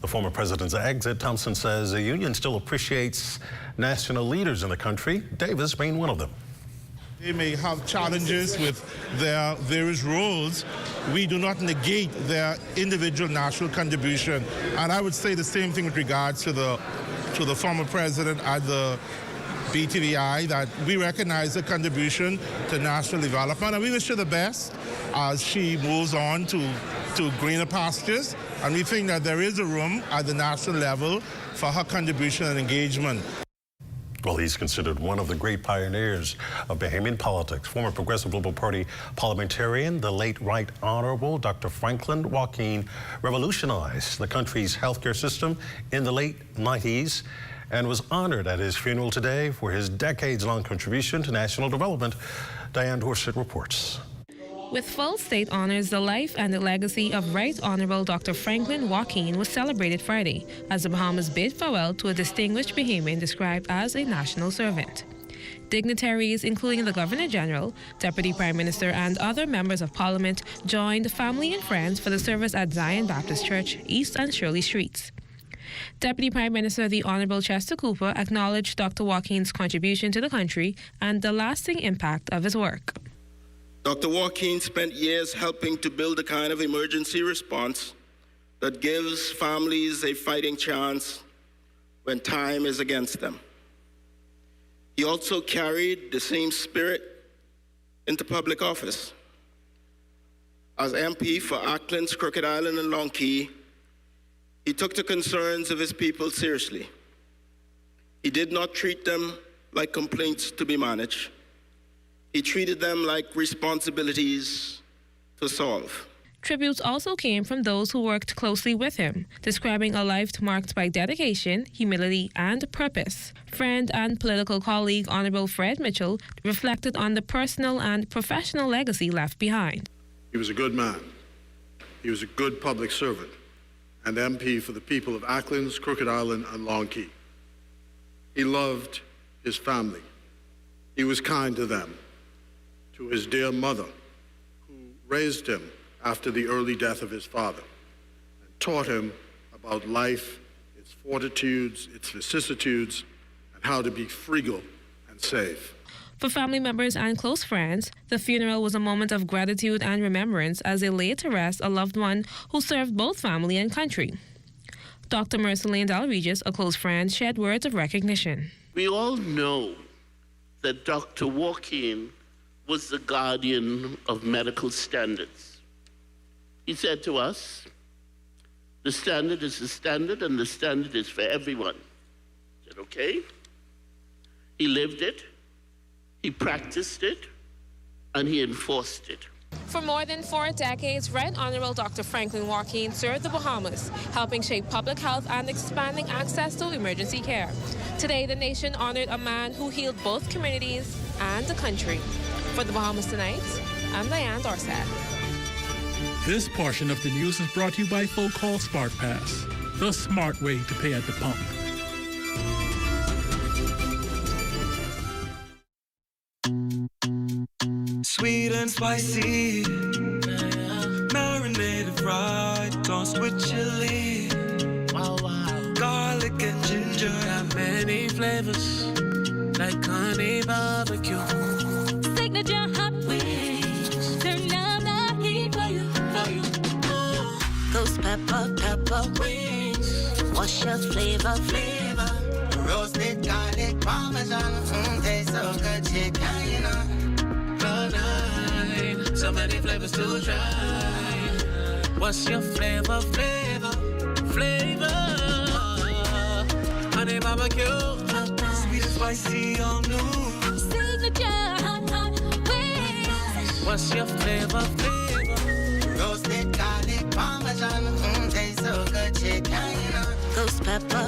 the former president's exit, Thompson says the union still appreciates national leaders in the country, Davis being one of them. They may have challenges with their various roles. We do not negate their individual national contribution. And I would say the same thing with regards to the former president at the BTVI, that we recognize her contribution to national development, and we wish her the best as she moves on to greener pastures. And we think that there is a room at the national level for her contribution and engagement. Well, he's considered one of the great pioneers of Bahamian politics. Former Progressive Liberal Party parliamentarian, the late Right Honorable Dr. Franklin Joaquin revolutionized the country's healthcare system in the late 90s and was honored at his funeral today for his decades-long contribution to national development. Diane Dorsett reports. With full state honors, the life and the legacy of Right Honorable Dr. Franklin Joaquin was celebrated Friday as the Bahamas bid farewell to a distinguished Bahamian described as a national servant. Dignitaries, including the Governor General, Deputy Prime Minister, and other members of Parliament, joined family and friends for the service at Zion Baptist Church, East and Shirley Streets. Deputy Prime Minister the Honorable Chester Cooper acknowledged Dr. Joaquin's contribution to the country and the lasting impact of his work. Dr. Joaquin spent years helping to build the kind of emergency response that gives families a fighting chance when time is against them. He also carried the same spirit into public office. As MP for Auckland's Crooked Island and Long Key, he took the concerns of his people seriously. He did not treat them like complaints to be managed. He treated them like responsibilities to solve. Tributes also came from those who worked closely with him, describing a life marked by dedication, humility, and purpose. Friend and political colleague Honorable Fred Mitchell reflected on the personal and professional legacy left behind. He was a good man. He was a good public servant and MP for the people of Auckland's Crooked Island and Long Key. He loved his family. He was kind to them. To his dear mother, who raised him after the early death of his father, and taught him about life, its fortitudes, its vicissitudes, and how to be frugal and save. For family members and close friends, the funeral was a moment of gratitude and remembrance as they laid to rest a loved one who served both family and country. Dr. Merceline Dalregis, a close friend, shared words of recognition. We all know that Dr. Joaquin was the guardian of medical standards. He said to us, the standard is the standard and the standard is for everyone. I said, okay. He lived it, he practiced it, and he enforced it. For more than 4 decades, Right Honorable Dr. Franklin Joaquin served the Bahamas, helping shape public health and expanding access to emergency care. Today, the nation honored a man who healed both communities and the country. For the Bahamas Tonight, I'm Diane Dorsett. This portion of the news is brought to you by Full Call Smart Pass, the smart way to pay at the pump. Sweet and spicy, marinated right, tossed with chili. Wow, wow. Garlic and ginger have many flavors, like honey barbecue. Signature hot wings, turn up the heat for you. Ghost pepper wings, what's your flavor? Roasted garlic parmesan, tastes so good, chicken, you know. So many flavors to try. What's your flavor? Honey barbecue, sweet and spicy, all new. Signature hot wings. What's your flavor? Roasted garlic parmesan, tastes so good, chicken, you know. Ghost pepper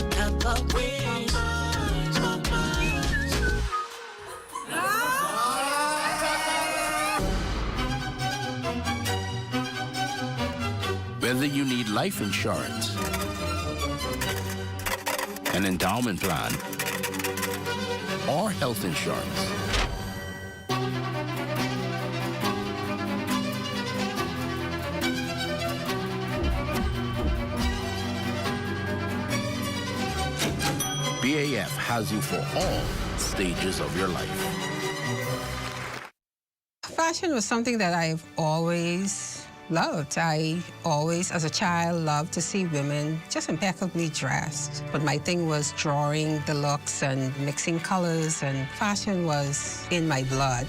wings. Whether you need life insurance, an endowment plan, or health insurance, BAF has you for all stages of your life. Fashion was something that I've always loved. I always, as a child, loved to see women just impeccably dressed. But my thing was drawing the looks and mixing colors, and fashion was in my blood.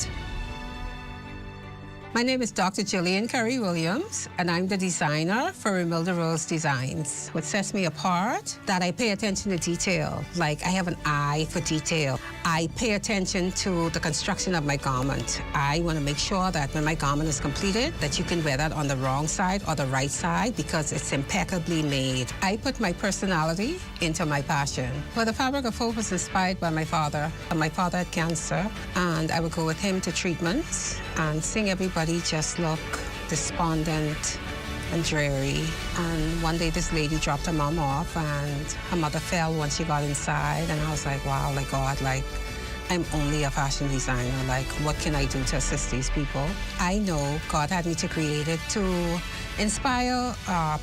My name is Dr. Jillian Curry Williams, and I'm the designer for Remilda Rose Designs. What sets me apart, that I pay attention to detail. Like, I have an eye for detail. I pay attention to the construction of my garment. I want to make sure that when my garment is completed, that you can wear that on the wrong side or the right side because it's impeccably made. I put my personality into my passion. Well, the fabric of hope was inspired by my father. My father had cancer, and I would go with him to treatments and seeing everybody just look despondent and dreary. And one day this lady dropped her mom off and her mother fell once she got inside, and I was like, wow, like God, like I'm only a fashion designer. Like, what can I do to assist these people? I know God had me to create it to inspire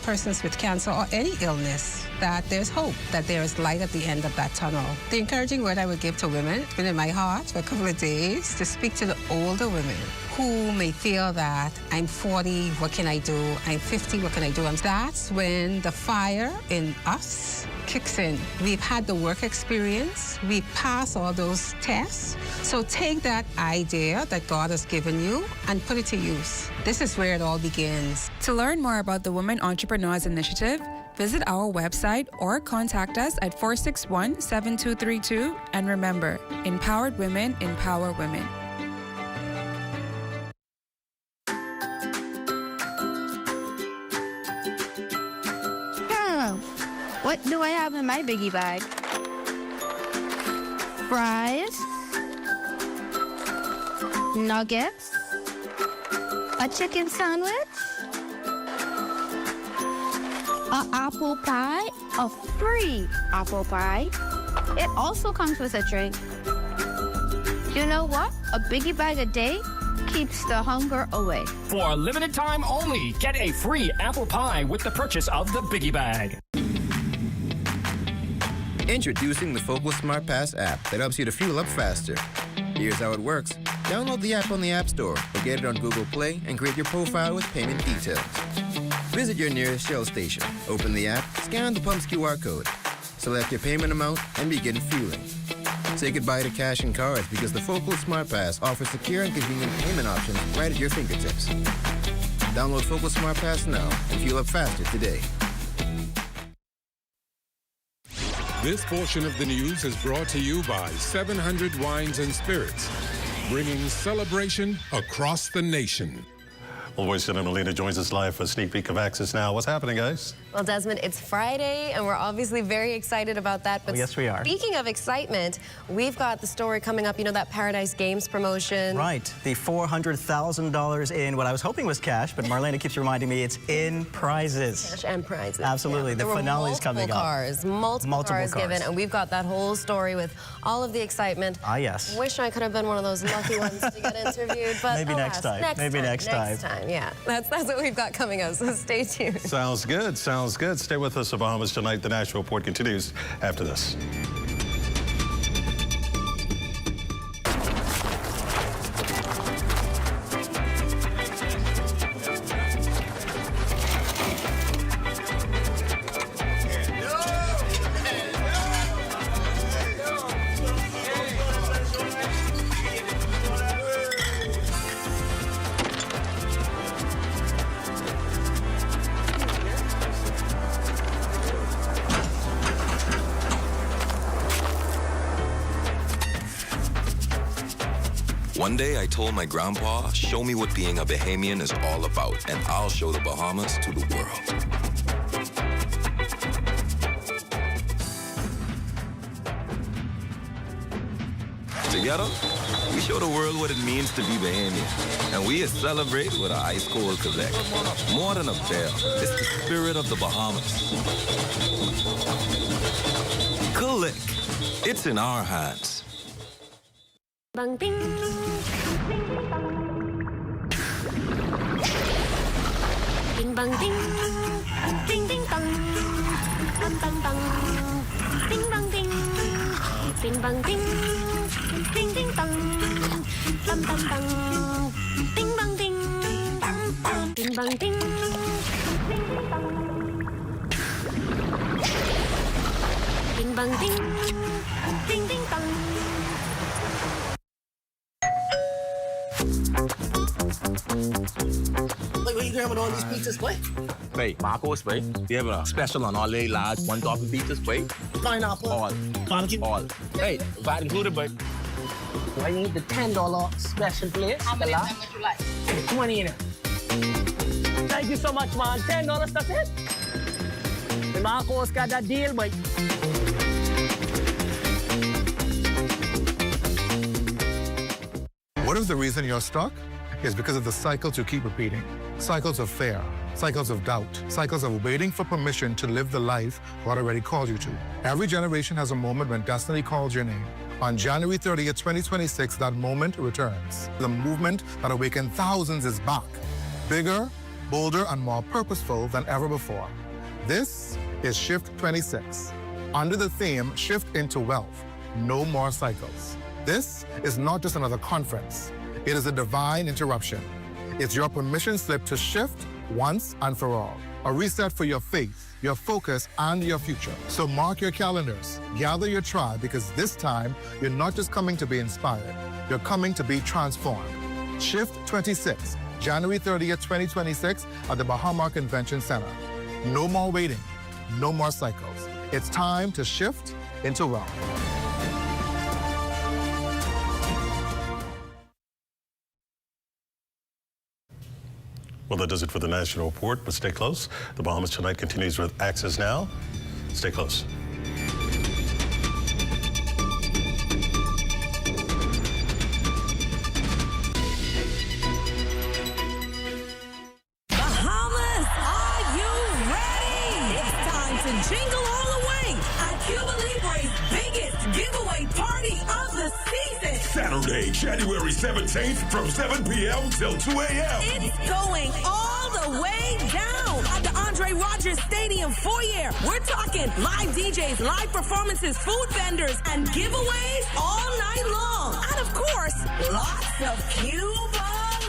persons with cancer or any illness that there's hope, that there is light at the end of that tunnel. The encouraging word I would give to women, it's been in my heart for a couple of days, to speak to the older women who may feel that I'm 40, what can I do? I'm 50, what can I do? And that's when the fire in us kicks in. We've had the work experience, we pass all those tests. So take that idea that God has given you and put it to use. This is where it all begins. To learn more about the Women Entrepreneurs Initiative, visit our website or contact us at 461-7232. And remember, empowered women empower women. What do I have in my biggie bag? Fries, nuggets, a chicken sandwich, an apple pie, a free apple pie. It also comes with a drink. You know what? A biggie bag a day keeps the hunger away. For a limited time only, get a free apple pie with the purchase of the biggie bag. Introducing the Focal Smart Pass app that helps you to fuel up faster. Here's how it works. Download the app on the App Store or get it on Google Play and create your profile with payment details. Visit your nearest Shell station. Open the app, scan the pump's QR code, select your payment amount, and begin fueling. Say goodbye to cash and cards because the Focal Smart Pass offers secure and convenient payment options right at your fingertips. Download Focal Smart Pass now and fuel up faster today. This portion of the news is brought to you by 700 Wines and Spirits, bringing celebration across the nation. Well, Voice Senator Molina joins us live for a sneak peek of Access Now. What's happening, guys? Well, Desmond, it's Friday, and we're obviously very excited about that. But yes, we are. Speaking of excitement, we've got the story coming up. You know, that Paradise Games promotion. Right. The $400,000 in what I was hoping was cash, but Marlena keeps reminding me it's in prizes. Cash and prizes. Absolutely. Yeah. The finale's coming up. Multiple cars given, and we've got that whole story with all of the excitement. Ah, yes. Wish I could have been one of those lucky ones to get interviewed, but maybe next time. Maybe next time. Yeah, that's what we've got coming up. So stay tuned. Sounds good. Sounds good. Stay with us at Bahamas Tonight. The National Report continues after this. One day I told my grandpa, show me what being a Bahamian is all about, and I'll show the Bahamas to the world. Together, we show the world what it means to be Bahamian, and we celebrate with an ice cold Quebec. More than a bear, it's the spirit of the Bahamas. Click, it's in our hands. Bang ding. Ding bang ding. Ding ding dong. Bang bang bang. Ding bang ding. Ding bang ding. Ding ding dong. Bang bang bang. Ding Ding bang ding. Ding bang ding. Ding ding dong. Wait, what are you grabbing all these pizzas, boy? Wait, Marcos, wait. We have a special on all the large one topping pizzas, wait. Pineapple. All. Barbecue. All. Hey, that included, but I need the $10 special place. How many of them would you like? 20 in it. Thank you so much, man. $10, that's it? The Marcos got that deal, boy. What if the reason you're stuck is because of the cycles you keep repeating? Cycles of fear, cycles of doubt, cycles of waiting for permission to live the life God already called you to. Every generation has a moment when destiny calls your name. On January 30th, 2026, that moment returns. The movement that awakened thousands is back. Bigger, bolder, and more purposeful than ever before. This is Shift 26. Under the theme, Shift into Wealth, No More Cycles. This is not just another conference. It is a divine interruption. It's your permission slip to shift once and for all. A reset for your faith, your focus, and your future. So mark your calendars, gather your tribe, because this time, you're not just coming to be inspired, you're coming to be transformed. Shift 26, January 30th, 2026 at the Bahamas Convention Center. No more waiting, no more cycles. It's time to shift into wealth. Well, that does it for the National Report, but stay close. The Bahamas Tonight continues with Access Now. Stay close. Bahamas, are you ready? It's time to jingle all the way at Cuba Libre's biggest giveaway party of the season. Saturday, January 17th from 7 p.m. till 2 a.m. It's going all the way down at the Andre Rogers Stadium foyer. We're talking live DJs, live performances, food vendors, and giveaways all night long. And of course, lots of Cuba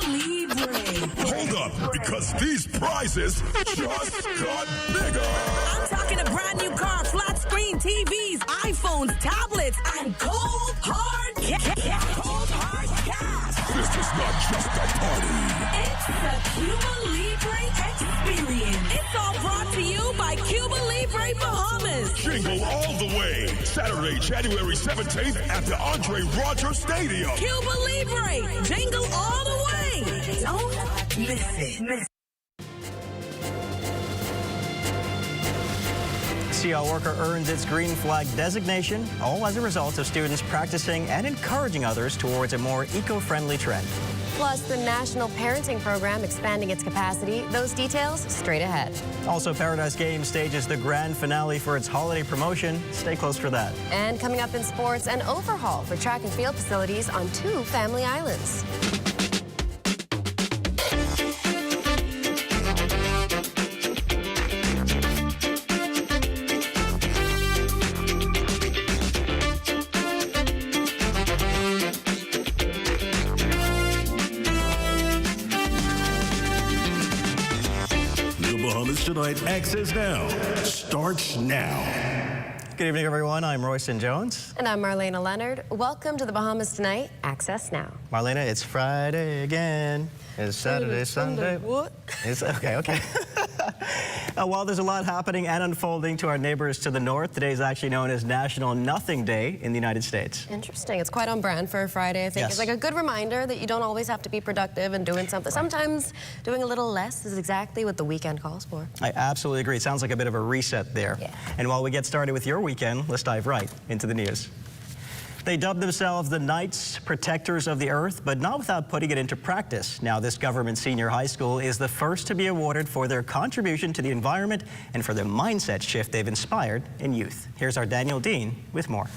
Libre. Hold up, because these prizes just got bigger. I'm talking a brand new car, flat screen TVs, iPhones, tablets, and cold hard cash. Cold hard cash. This is not just a party. It's the Cuba Libre experience. It's all brought to you by Cuba Libre Bahamas. Jingle all the way. Saturday, January 17th at the Andre Rogers Stadium. Cuba Libre. Jingle all the way. Don't miss it. See how worker earns its green flag designation, all as a result of students practicing and encouraging others towards a more eco-friendly trend. Plus, the National Parenting Program expanding its capacity. Those details straight ahead. Also, Paradise Games stages the grand finale for its holiday promotion. Stay close for that. And coming up in sports, an overhaul for track and field facilities on 2 family islands. Tonight, Access Now starts now. Good evening, everyone. I'm Royston Jones. And I'm Marlena Leonard. Welcome to the Bahamas Tonight, Access Now. Marlena, it's Friday again. It's Saturday, Sunday. What? It's okay. While there's a lot happening and unfolding to our neighbors to the north, today is actually known as National Nothing Day in the United States. Interesting. It's quite on brand for a Friday, I think. Yes. It's like a good reminder that you don't always have to be productive and doing something. Sometimes doing a little less is exactly what the weekend calls for. I absolutely agree. It sounds like a bit of a reset there. Yeah. And while we get started with your weekend, let's dive right into the news. They dubbed themselves the Knights Protectors of the Earth, but not without putting it into practice. Now, this government senior high school is the first to be awarded for their contribution to the environment and for the mindset shift they've inspired in youth. Here's our Daniel Dean with more.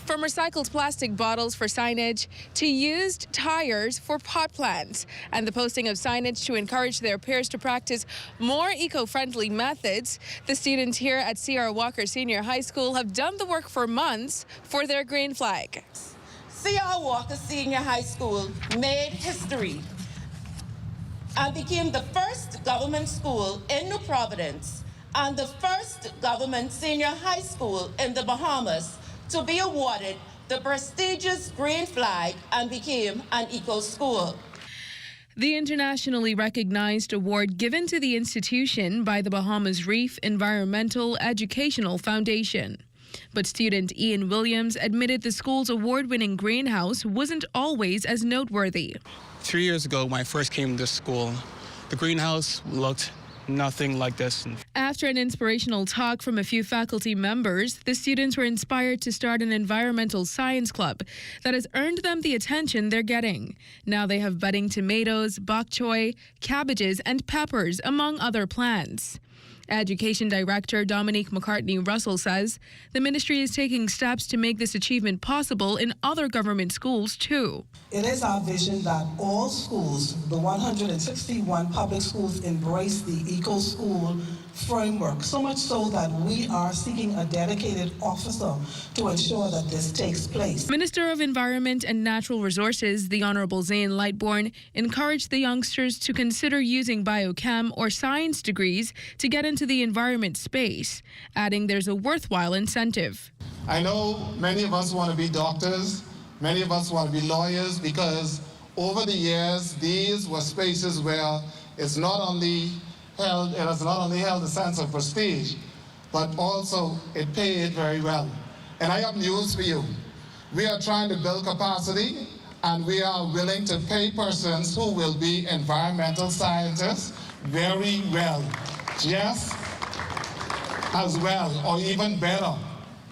From recycled plastic bottles for signage to used tires for pot plants, and the posting of signage to encourage their peers to practice more eco-friendly methods, the students here at C.R. Walker Senior High School have done the work for months for their green flag. C.R. Walker Senior High School made history and became the first government school in New Providence and the first government senior high school in the Bahamas to be awarded the prestigious Green Flag and became an eco school. The internationally recognized award given to the institution by the Bahamas Reef Environmental Educational Foundation. But student Ian Williams admitted the school's award-winning greenhouse wasn't always as noteworthy. 3 years ago, when I first came to school, the greenhouse looked nothing like this. After an inspirational talk from a few faculty members, the students were inspired to start an environmental science club that has earned them the attention they're getting. Now they have budding tomatoes, bok choy, cabbages, and peppers, among other plants. Education Director Dominique McCartney-Russell says the ministry is taking steps to make this achievement possible in other government schools too. It is our vision that all schools, the 161 public schools, embrace the Eco School framework, so much so that we are seeking a dedicated officer to ensure that this takes place. Minister of Environment and Natural Resources, the Honourable Zane Lightbourne, encouraged the youngsters to consider using biochem or science degrees to get into the environment space, adding there's a worthwhile incentive. I know many of us want to be doctors, many of us want to be lawyers, because over the years, these were spaces where it has not only held a sense of prestige, but also it paid very well. And I have news for you. We are trying to build capacity, and we are willing to pay persons who will be environmental scientists very well, just as well or even better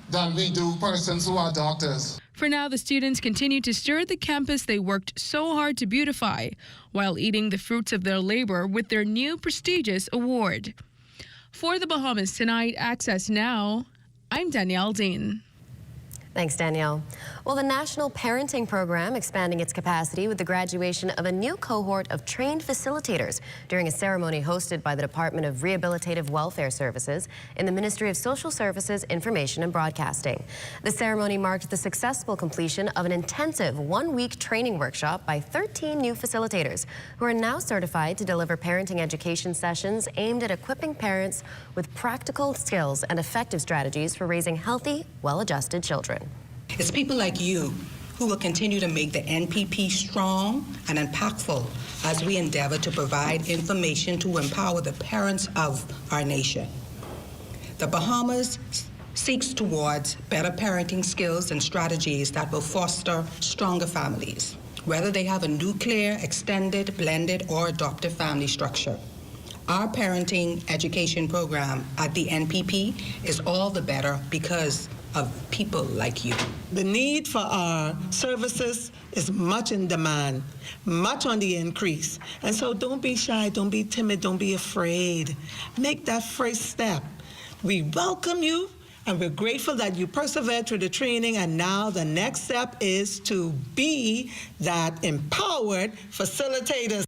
than we do persons who are doctors. For now, the students continue to stir the campus they worked so hard to beautify while eating the fruits of their labor with their new prestigious award. For the Bahamas Tonight, Access Now, I'm Danielle Dean. Thanks, Danielle. Well, the National Parenting Program expanding its capacity with the graduation of a new cohort of trained facilitators during a ceremony hosted by the Department of Rehabilitative Welfare Services in the Ministry of Social Services, Information and Broadcasting. The ceremony marked the successful completion of an intensive one-week training workshop by 13 new facilitators who are now certified to deliver parenting education sessions aimed at equipping parents with practical skills and effective strategies for raising healthy, well-adjusted children. It's people like you who will continue to make the NPP strong and impactful as we endeavor to provide information to empower the parents of our nation. The Bahamas seeks towards better parenting skills and strategies that will foster stronger families, whether they have a nuclear, extended, blended, or adoptive family structure. Our parenting education program at the NPP is all the better because of people like you. The need for our services is much in demand, much on the increase. And so don't be shy, don't be timid, don't be afraid. Make that first step. We welcome you, and we're grateful that you persevered through the training, and now the next step is to be that empowered facilitator.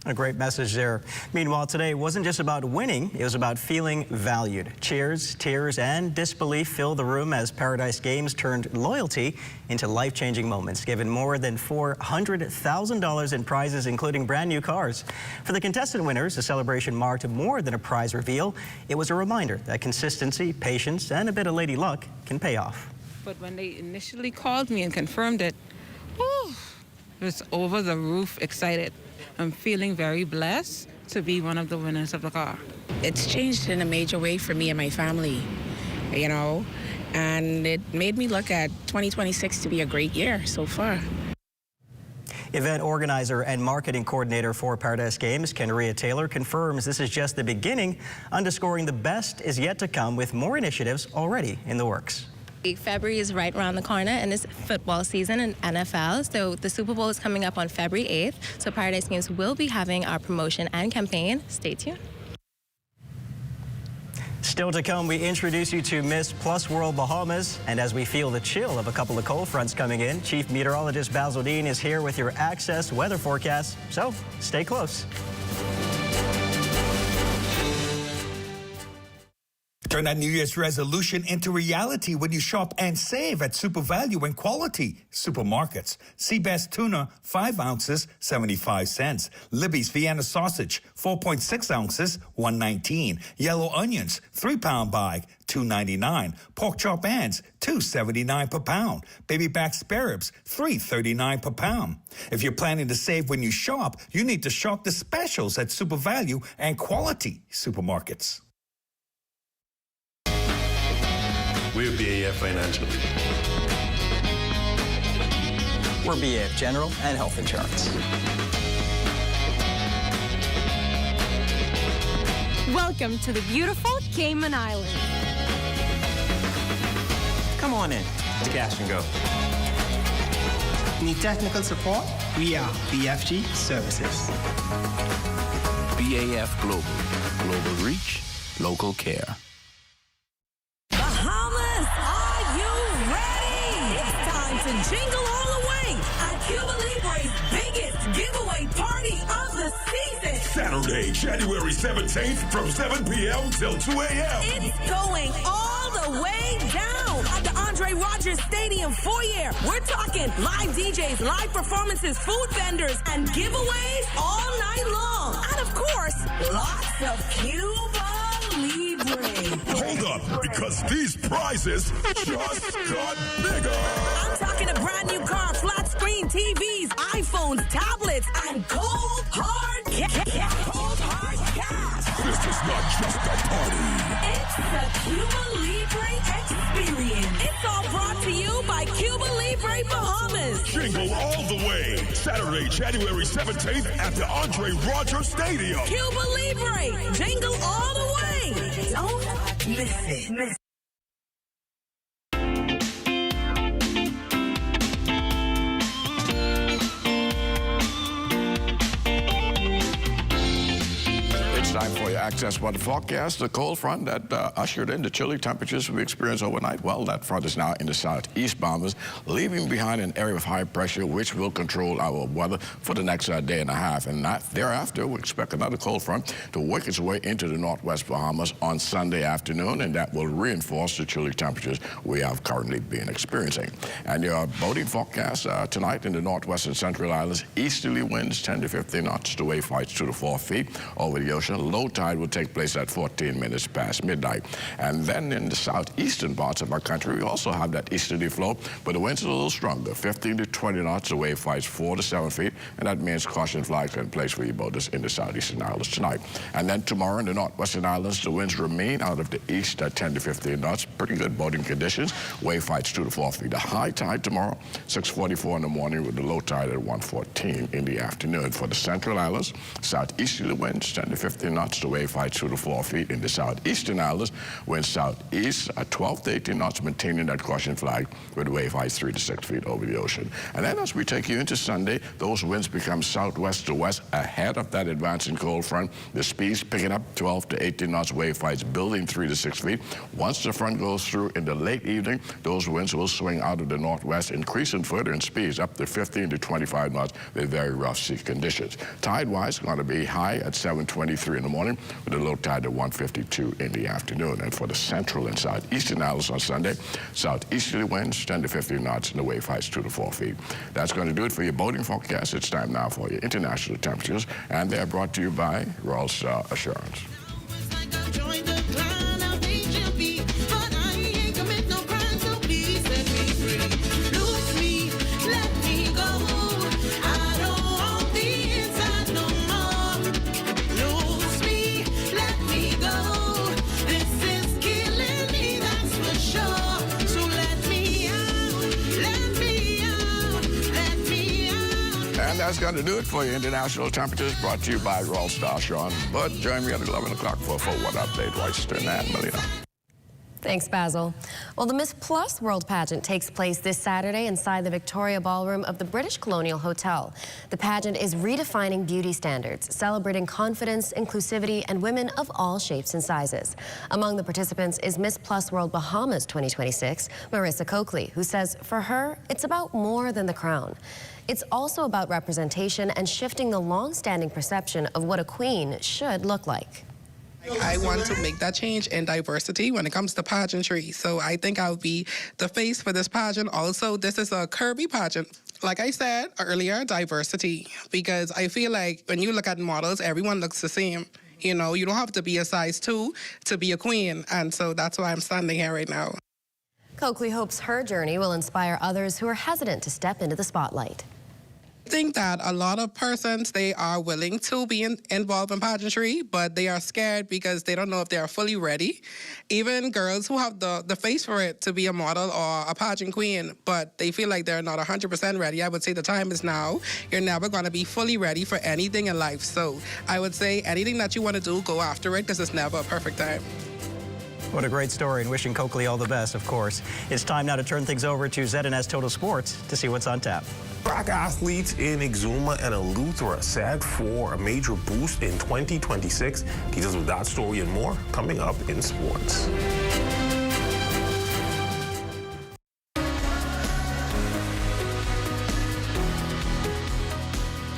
A great message there. Meanwhile, today wasn't just about winning, it was about feeling valued. Cheers, tears, and disbelief filled the room as Paradise Games turned loyalty into life-changing moments, given more than $400,000 in prizes, including brand new cars. For the contestant winners, the celebration marked more than a prize reveal. It was a reminder that consistency, patience, and a bit of lady luck can pay off. But when they initially called me and confirmed it, whew, it was over the roof excited. I'm feeling very blessed to be one of the winners of the car. It's changed in a major way for me and my family, you know, and it made me look at 2026 to be a great year so far. Event organizer and marketing coordinator for Paradise Games, Kenria Taylor, confirms this is just the beginning, underscoring the best is yet to come with more initiatives already in the works. February is right around the corner, and it's football season in NFL. So the Super Bowl is coming up on February 8th. So Paradise Games will be having our promotion and campaign. Stay tuned. Still to come, we introduce you to Miss Plus World Bahamas. And as we feel the chill of a couple of cold fronts coming in, Chief Meteorologist Basil Dean is here with your Access weather forecast. So stay close. Turn that New Year's resolution into reality when you shop and save at Super Value and Quality Supermarkets. Seabass tuna, 5 ounces, 75 cents. Libby's Vienna sausage, 4.6 ounces, $1.19. Yellow onions, 3-pound bag, $2.99. Pork chop ends, $2.79 per pound. Baby back spare ribs, $3.39 per pound. If you're planning to save when you shop, you need to shop the specials at Super Value and Quality Supermarkets. We're BAF Financial. We're BAF General and Health Insurance. Welcome to the beautiful Cayman Islands. Come on in to Cash and Go. Need technical support? We are BFG Services. BAF Global. Global reach, local care. Bahamas, are you ready? It's time to jingle all the way at Cuba Libre's biggest giveaway party of the season. Saturday, January 17th from 7 p.m. till 2 a.m. It's going all the way down at the Andre Rogers Stadium foyer. We're talking live DJs, live performances, food vendors, and giveaways all night long. And of course, lots of Cuba Libre. Hold up, because these prizes just got bigger. I'm talking a brand new car, flat screen TVs, iPhones, tablets, and cold hard cash. Cold hard cash. This is not just a party. It's the Cuba Libre experience. It's all brought to you by Cuba Libre Bahamas. Jingle all the way. Saturday, January 17th at the Andre Rogers Stadium. Cuba Libre. Jingle all the way. Don't miss it. It's time for your access weather forecast. The cold front that ushered in the chilly temperatures we experienced overnight. Well, that front is now in the southeast Bahamas, leaving behind an area of high pressure, which will control our weather for the next day and a half. And thereafter, we expect another cold front to work its way into the northwest Bahamas on Sunday afternoon, and that will reinforce the chilly temperatures we have currently been experiencing. And your boating forecast tonight in the northwest and central islands, easterly winds 10 to 15 knots, the wave heights 2 to 4 feet over the ocean. Low tide will take place at 14 minutes past midnight. And then in the southeastern parts of our country, we also have that easterly flow, but the winds are a little stronger, 15 to 20 knots, the wave heights 4 to 7 feet, and that means caution flags are in place for your boaters in the southeastern islands tonight. And then tomorrow in the northwestern islands, the winds remain out of the east at 10 to 15 knots, pretty good boating conditions, wave heights 2 to 4 feet. The high tide tomorrow, 6:44 in the morning with the low tide at 1:14 in the afternoon. For the central islands, southeasterly winds 10 to 15 knots, the wave height 2 to 4 feet. In the southeastern islands, winds southeast at 12 to 18 knots, maintaining that caution flag with wave heights 3 to 6 feet over the ocean. And then as we take you into Sunday, those winds become southwest to west ahead of that advancing cold front. The speeds picking up 12 to 18 knots, wave heights building 3 to 6 feet. Once the front goes through in the late evening, those winds will swing out of the northwest, increasing further in speeds up to 15 to 25 knots with very rough sea conditions. Tide-wise, going to be high at 7:23 in the morning with a low tide at 1:52 in the afternoon. And for the central and southeastern islands on Sunday, southeasterly winds 10 to 15 knots and the wave heights 2 to 4 feet. That's going to do it for your boating forecast. It's time now for your international temperatures, and they're brought to you by Royal Star Assurance. That's going to do it for your international temperatures, brought to you by Royal Star Sean. But join me at 11 o'clock for a full weather update. Royston and Melina. Thanks, Basil. Well, the Miss Plus World Pageant takes place this Saturday inside the Victoria Ballroom of the British Colonial Hotel. The pageant is redefining beauty standards, celebrating confidence, inclusivity, and women of all shapes and sizes. Among the participants is Miss Plus World Bahamas 2026, Marissa Coakley, who says for her, it's about more than the crown. It's also about representation and shifting the long-standing perception of what a queen should look like. I want to make that change in diversity when it comes to pageantry. So I think I'll be the face for this pageant. Also, this is a Kirby pageant. Like I said earlier, diversity, because I feel like when you look at models, everyone looks the same. You know, you don't have to be a size 2 to be a queen. And so that's why I'm standing here right now. Coakley hopes her journey will inspire others who are hesitant to step into the spotlight. I think that a lot of persons, they are willing to be involved in pageantry, but they are scared because they don't know if they are fully ready. Even girls who have the face for it to be a model or a pageant queen, but they feel like they're not 100% ready. I would say the time is now. You're never going to be fully ready for anything in life. So I would say anything that you want to do, go after it, because it's never a perfect time. What a great story, and wishing Coakley all the best, of course. It's time now to turn things over to ZNS Total Sports to see what's on tap. Track athletes in Exuma and Eleuthera are set for a major boost in 2026. Details of that story and more coming up in sports.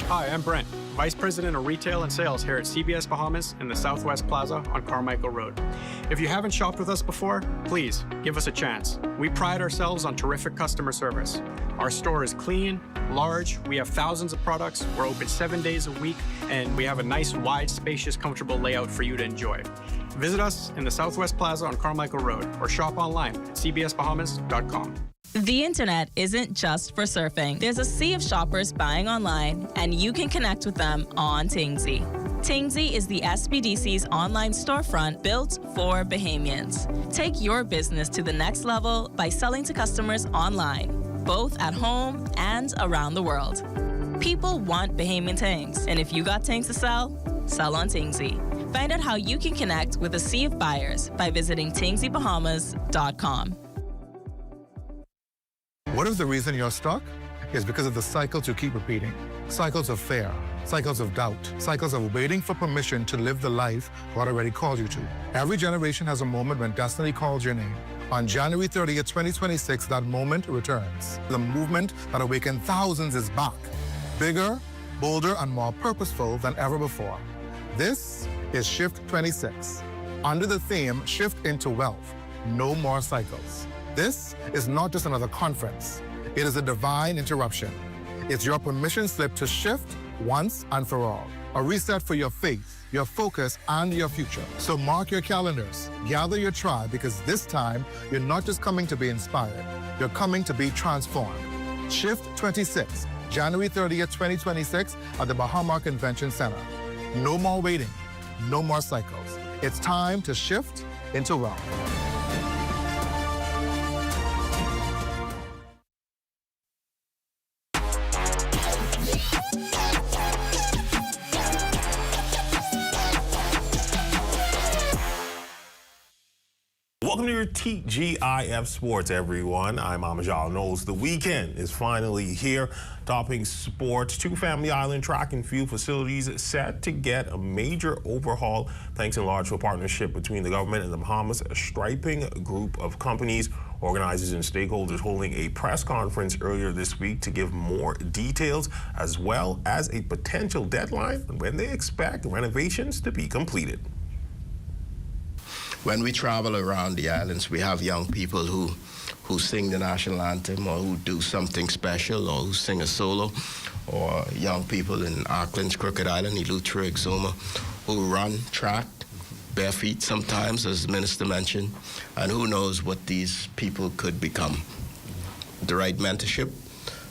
Hi, I'm Brent, Vice President of Retail and Sales here at CBS Bahamas in the Southwest Plaza on Carmichael Road. If you haven't shopped with us before, please give us a chance. We pride ourselves on terrific customer service. Our store is clean, large, we have thousands of products, we're open 7 days a week, and we have a nice, wide, spacious, comfortable layout for you to enjoy. Visit us in the Southwest Plaza on Carmichael Road or shop online at cbsbahamas.com. The internet isn't just for surfing. There's a sea of shoppers buying online, and you can connect with them on Tingsy. Tingsy is the SBDC's online storefront built for Bahamians. Take your business to the next level by selling to customers online, both at home and around the world. People want Bahamian things, and if you got things to sell, sell on Tingsy. Find out how you can connect with a sea of buyers by visiting tingsybahamas.com. What if the reason you're stuck is because of the cycles you keep repeating? Cycles of fear, cycles of doubt, cycles of waiting for permission to live the life God already called you to. Every generation has a moment when destiny calls your name. On January 30th, 2026, that moment returns. The movement that awakened thousands is back. Bigger, bolder, and more purposeful than ever before. This is Shift 26. Under the theme, Shift into Wealth, No More Cycles. This is not just another conference. It is a divine interruption. It's your permission slip to shift once and for all. A reset for your faith, your focus, and your future. So mark your calendars, gather your tribe, because this time, you're not just coming to be inspired, you're coming to be transformed. Shift 26, January 30th, 2026 at the Bahamas Convention Center. No more waiting, no more cycles. It's time to shift into wealth. Welcome to your TGIF Sports, everyone. I'm Amajal Knowles. The weekend is finally here. Topping sports, 2 Family Island track and field facilities set to get a major overhaul, thanks in large to a partnership between the government and the Bahamas. A striping group of companies, organizers, and stakeholders holding a press conference earlier this week to give more details, as well as a potential deadline on when they expect renovations to be completed. When we travel around the islands, we have young people who sing the national anthem, or who do something special, or who sing a solo, or young people in Auckland's Crooked Island, Eleuthera, Exuma, who run track, bare feet sometimes, as the minister mentioned, and who knows what these people could become. The right mentorship,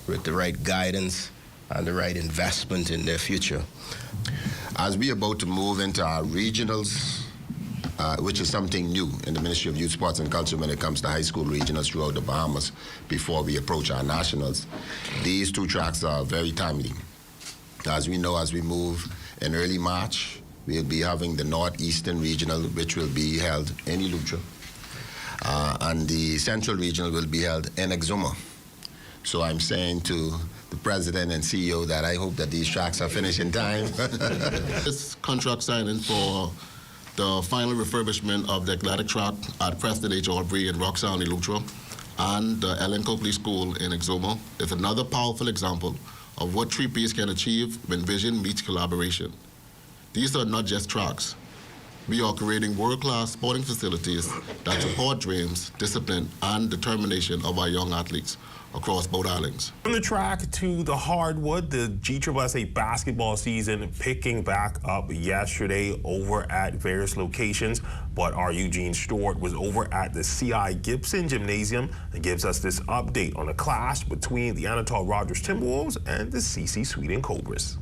with the right guidance, and the right investment in their future. As we're about to move into our regionals, which is something new in the Ministry of Youth, Sports and Culture when it comes to high school regionals throughout the Bahamas before we approach our nationals. These 2 tracks are very timely. As we know, as we move in early March, we'll be having the Northeastern Regional, which will be held in Eleuthera, and the Central Regional will be held in Exuma. So I'm saying to the President and CEO that I hope that these tracks are finished in time. This contract signing for the final refurbishment of the athletic track at Preston H. Aubrey in Rock Sound, Eleuthera, and the Ellen Coakley School in Exuma is another powerful example of what 3Ps can achieve when vision meets collaboration. These are not just tracks. we are creating world-class sporting facilities that support dreams, discipline, and determination of our young athletes across both islands. From the track to the hardwood, the GSSA basketball season picking back up yesterday over at various locations. But our Eugene Stewart was over at the C.I. Gibson Gymnasium and gives us this update on the clash between the Anatole Rogers Timberwolves and the C.C. Sweden Cobras.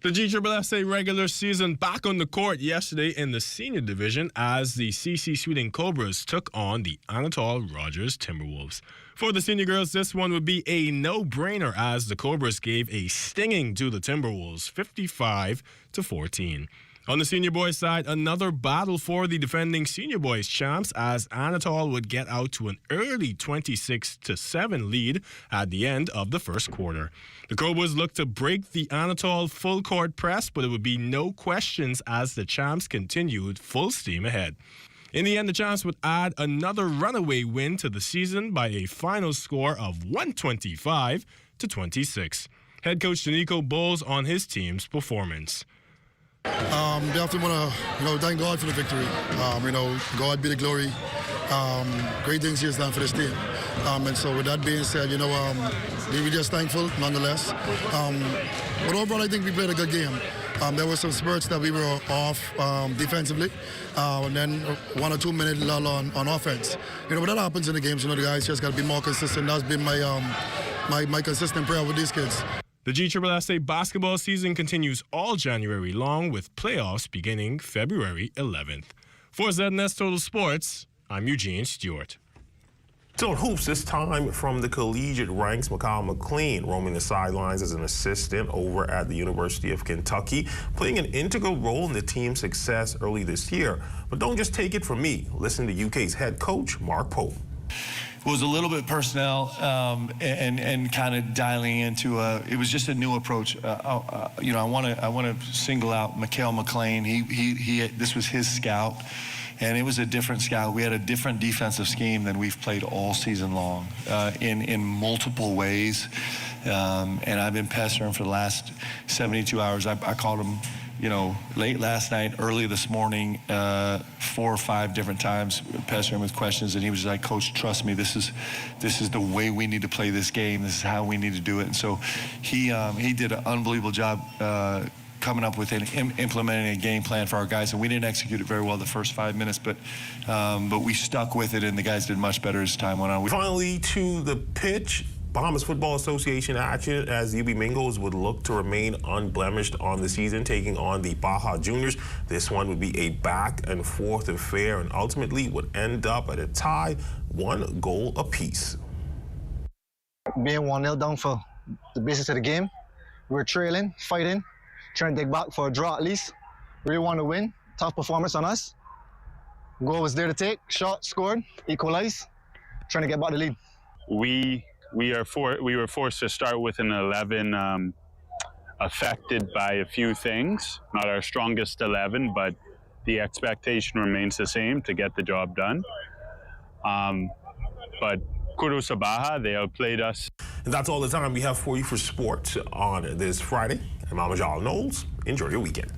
The GSSA regular season back on the court yesterday in the senior division as the C.C. Sweden Cobras took on the Anatole Rogers Timberwolves. For the senior girls, this one would be a no-brainer as the Cobras gave a stinging to the Timberwolves, 55-14. On the senior boys side, another battle for the defending senior boys champs as Anatole would get out to an early 26-7 lead at the end of the first quarter. The Cobras looked to break the Anatole full court press, but it would be no questions as the champs continued full steam ahead. In the end, the champs would add another runaway win to the season by a final score of 125-26. Head coach Danico Bowles on his team's performance. Definitely want to, thank God for the victory. God be the glory. Great things He has done for this team. And so with that being said, we're just thankful nonetheless. But overall, I think we played a good game. There were some spurts that we were off defensively, and then 1 or 2 minute lull on offense. But that happens in the games. The guys just got to be more consistent. That's been my consistent prayer with these kids. The GSSA basketball season continues all January long with playoffs beginning February 11th. For ZNS Total Sports, I'm Eugene Stewart. So in hoops, this time from the collegiate ranks, Mikal McLean roaming the sidelines as an assistant over at the University of Kentucky, playing an integral role in the team's success early this year. But don't just take it from me. Listen to UK's head coach, Mark Pope. It was a little bit personnel and kind of dialing into it was just a new approach. I want to single out Mikal McLean. This was his scout. And it was a different scout. We had a different defensive scheme than we've played all season long in multiple ways. And I've been pestering for the last 72 hours. I called him, late last night, early this morning, 4 or 5 different times, pestering him with questions. And he was like, Coach, trust me, this is the way we need to play this game. This is how we need to do it. And so he did an unbelievable job coming up with and implementing a game plan for our guys, and we didn't execute it very well the first 5 minutes, but we stuck with it, and the guys did much better as time went on. Finally, to the pitch, Bahamas Football Association action as UB Mingos would look to remain unblemished on the season, taking on the Baja Juniors. This one would be a back and forth affair, and ultimately would end up at a tie, 1 goal apiece. Being 1-0 down for the basis of the game, we're trailing, fighting, trying to dig back for a draw at least. Really want to win. Tough performance on us. Goal was there to take. Shot, scored, equalized. Trying to get back the lead. We were forced to start with an 11 affected by a few things. Not our strongest 11, but the expectation remains the same to get the job done. But kudos to Baja, they outplayed us. And that's all the time we have for you for sports on this Friday. I'm Amajal Knowles. Enjoy your weekend.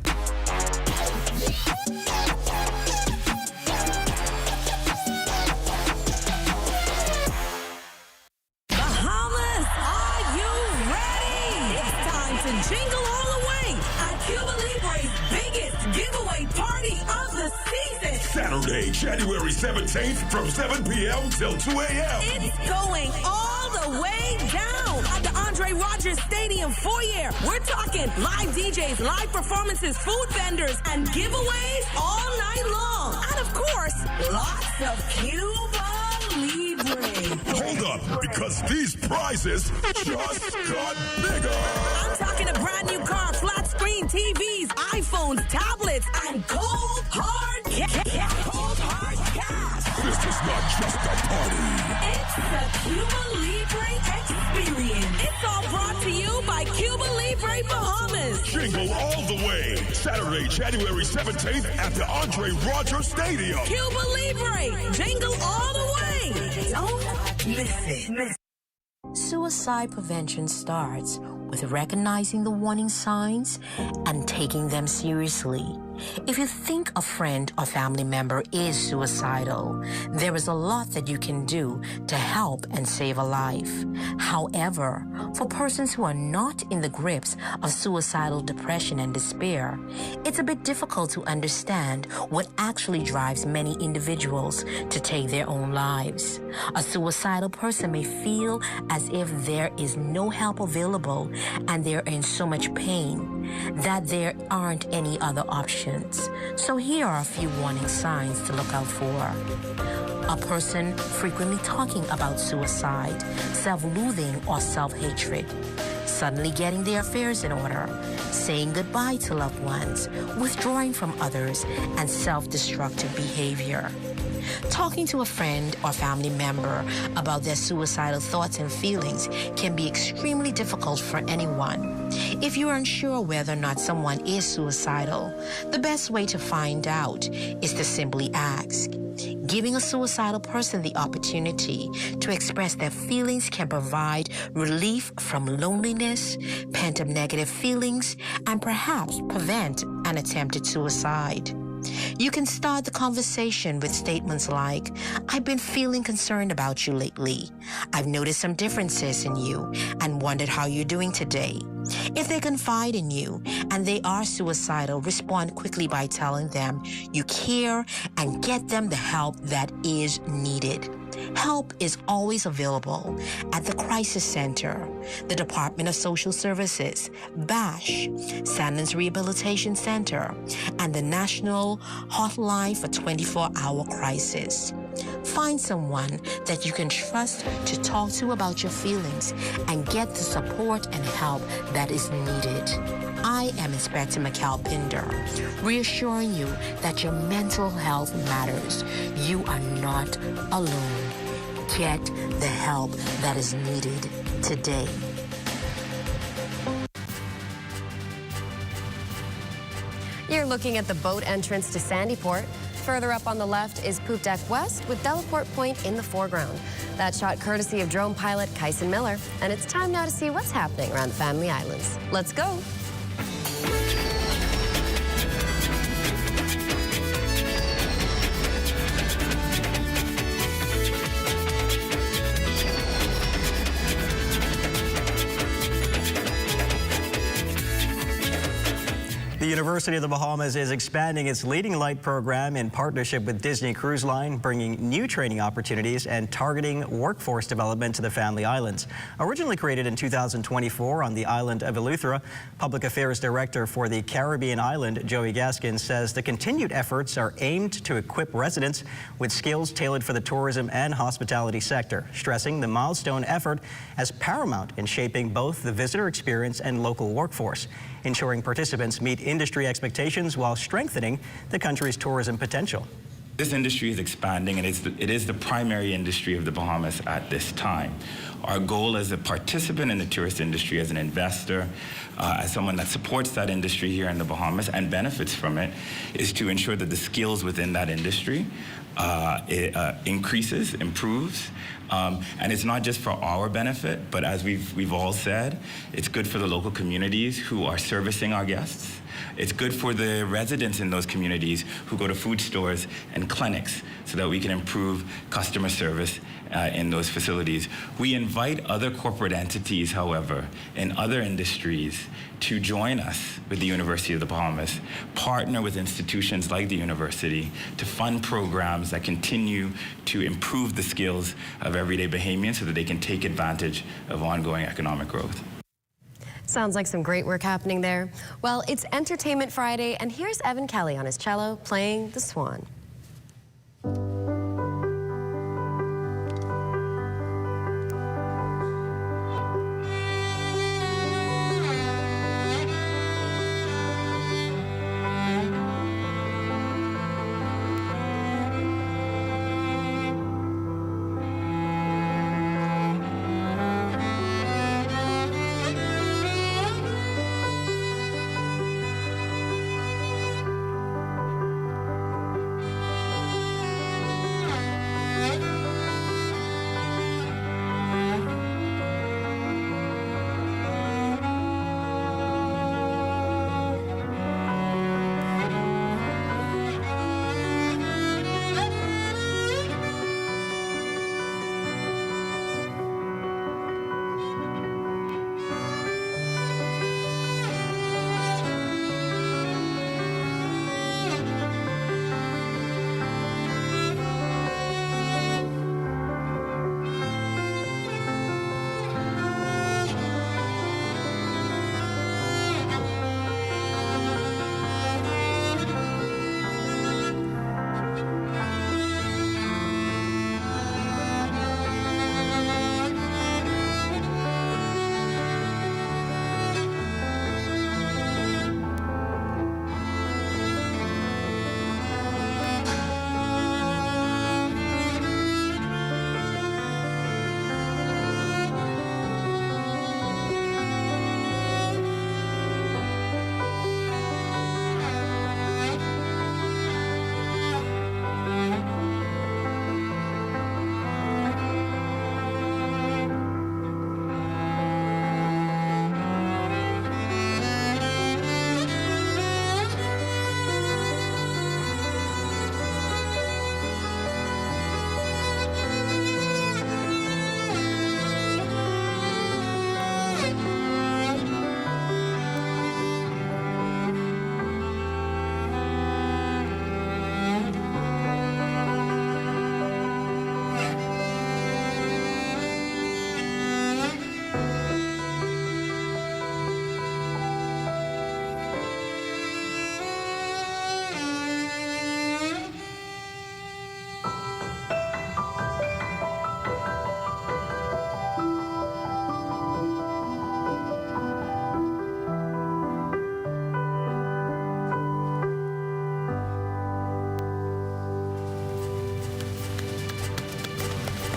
Bahamas, are you ready? It's time to jingle all the way at Cuba Libre's biggest giveaway party of the season. Saturday, January 17th from 7 p.m. till 2 a.m. It's going all the way down at the Andre Rogers Stadium foyer. We're talking live DJs, live performances, food vendors, and giveaways all night long. And of course, lots of Cuba Libre. Hold up, because these prizes just got bigger. I'm talking a brand new car, flat screen TVs, iPhones, tablets, and cold hard cash. Cold hard cash. This is not just a party. It's the Cuba Libre experience. It's all brought to you by Cuba Libre Bahamas. Jingle all the way. Saturday, January 17th at the Andre Rogers Stadium. Cuba Libre. Jingle all the way. Don't miss it. Suicide prevention starts with recognizing the warning signs and taking them seriously. If you think a friend or family member is suicidal, there is a lot that you can do to help and save a life. However, for persons who are not in the grips of suicidal depression and despair, it's a bit difficult to understand what actually drives many individuals to take their own lives. A suicidal person may feel as if there is no help available and they're in so much pain that there aren't any other options. So here are a few warning signs to look out for. A person frequently talking about suicide, self-loathing or self-hatred, suddenly getting their affairs in order, saying goodbye to loved ones, withdrawing from others, and self-destructive behavior. Talking to a friend or family member about their suicidal thoughts and feelings can be extremely difficult for anyone. If you're unsure whether or not someone is suicidal, the best way to find out is to simply ask. Giving a suicidal person the opportunity to express their feelings can provide relief from loneliness, pent-up negative feelings, and perhaps prevent an attempted suicide. You can start the conversation with statements like, "I've been feeling concerned about you lately. I've noticed some differences in you and wondered how you're doing today." If they confide in you and they are suicidal, respond quickly by telling them you care and get them the help that is needed. Help is always available at the Crisis Center, the Department of Social Services, BASH, Sandlands Rehabilitation Center, and the National Hotline for 24-Hour Crisis. Find someone that you can trust to talk to about your feelings and get the support and help that is needed. I am Inspector Mikal Pinder, reassuring you that your mental health matters. You are not alone. Get the help that is needed today. You're looking at the boat entrance to Sandyport. Further up on the left is Poop Deck West with Delaport Point in the foreground. That shot courtesy of drone pilot Kyson Miller. And it's time now to see what's happening around the Family Islands. Let's go. The University of the Bahamas is expanding its Leading Light program in partnership with Disney Cruise Line, bringing new training opportunities and targeting workforce development to the Family Islands. Originally created in 2024 on the island of Eleuthera, Public Affairs Director for the Caribbean island, Joey Gaskin, says the continued efforts are aimed to equip residents with skills tailored for the tourism and hospitality sector, stressing the milestone effort as paramount in shaping both the visitor experience and local workforce, ensuring participants meet industry expectations while strengthening the country's tourism potential. This industry is expanding, and it is the primary industry of the Bahamas at this time. Our goal as a participant in the tourist industry, as an investor, as someone that supports that industry here in the Bahamas and benefits from it, is to ensure that the skills within that industry increases, improves, and it's not just for our benefit, but as we've all said, it's good for the local communities who are servicing our guests. It's good for the residents in those communities who go to food stores and clinics so that we can improve customer service in those facilities. We invite other corporate entities, however, in other industries to join us with the University of the Bahamas, partner with institutions like the university to fund programs that continue to improve the skills of everyday Bahamians so that they can take advantage of ongoing economic growth. Sounds like some great work happening there. Well, it's Entertainment Friday, and here's Evan Kelly on his cello playing The Swan.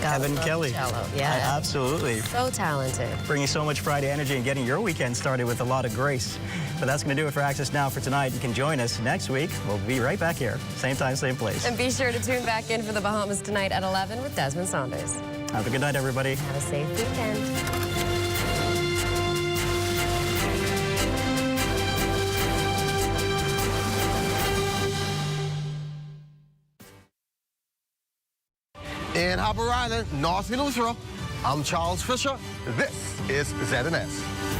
Kevin Kelly. Yeah. Absolutely. So talented. Bringing so much Friday energy and getting your weekend started with a lot of grace. But that's going to do it for Access Now for tonight. You can join us next week. We'll be right back here. Same time, same place. And be sure to tune back in for the Bahamas tonight at 11 with Desmond Saunders. Have a good night, everybody. Have a safe weekend. In Harbor Island, North Eleuthera, I'm Charles Fisher. This is ZNS.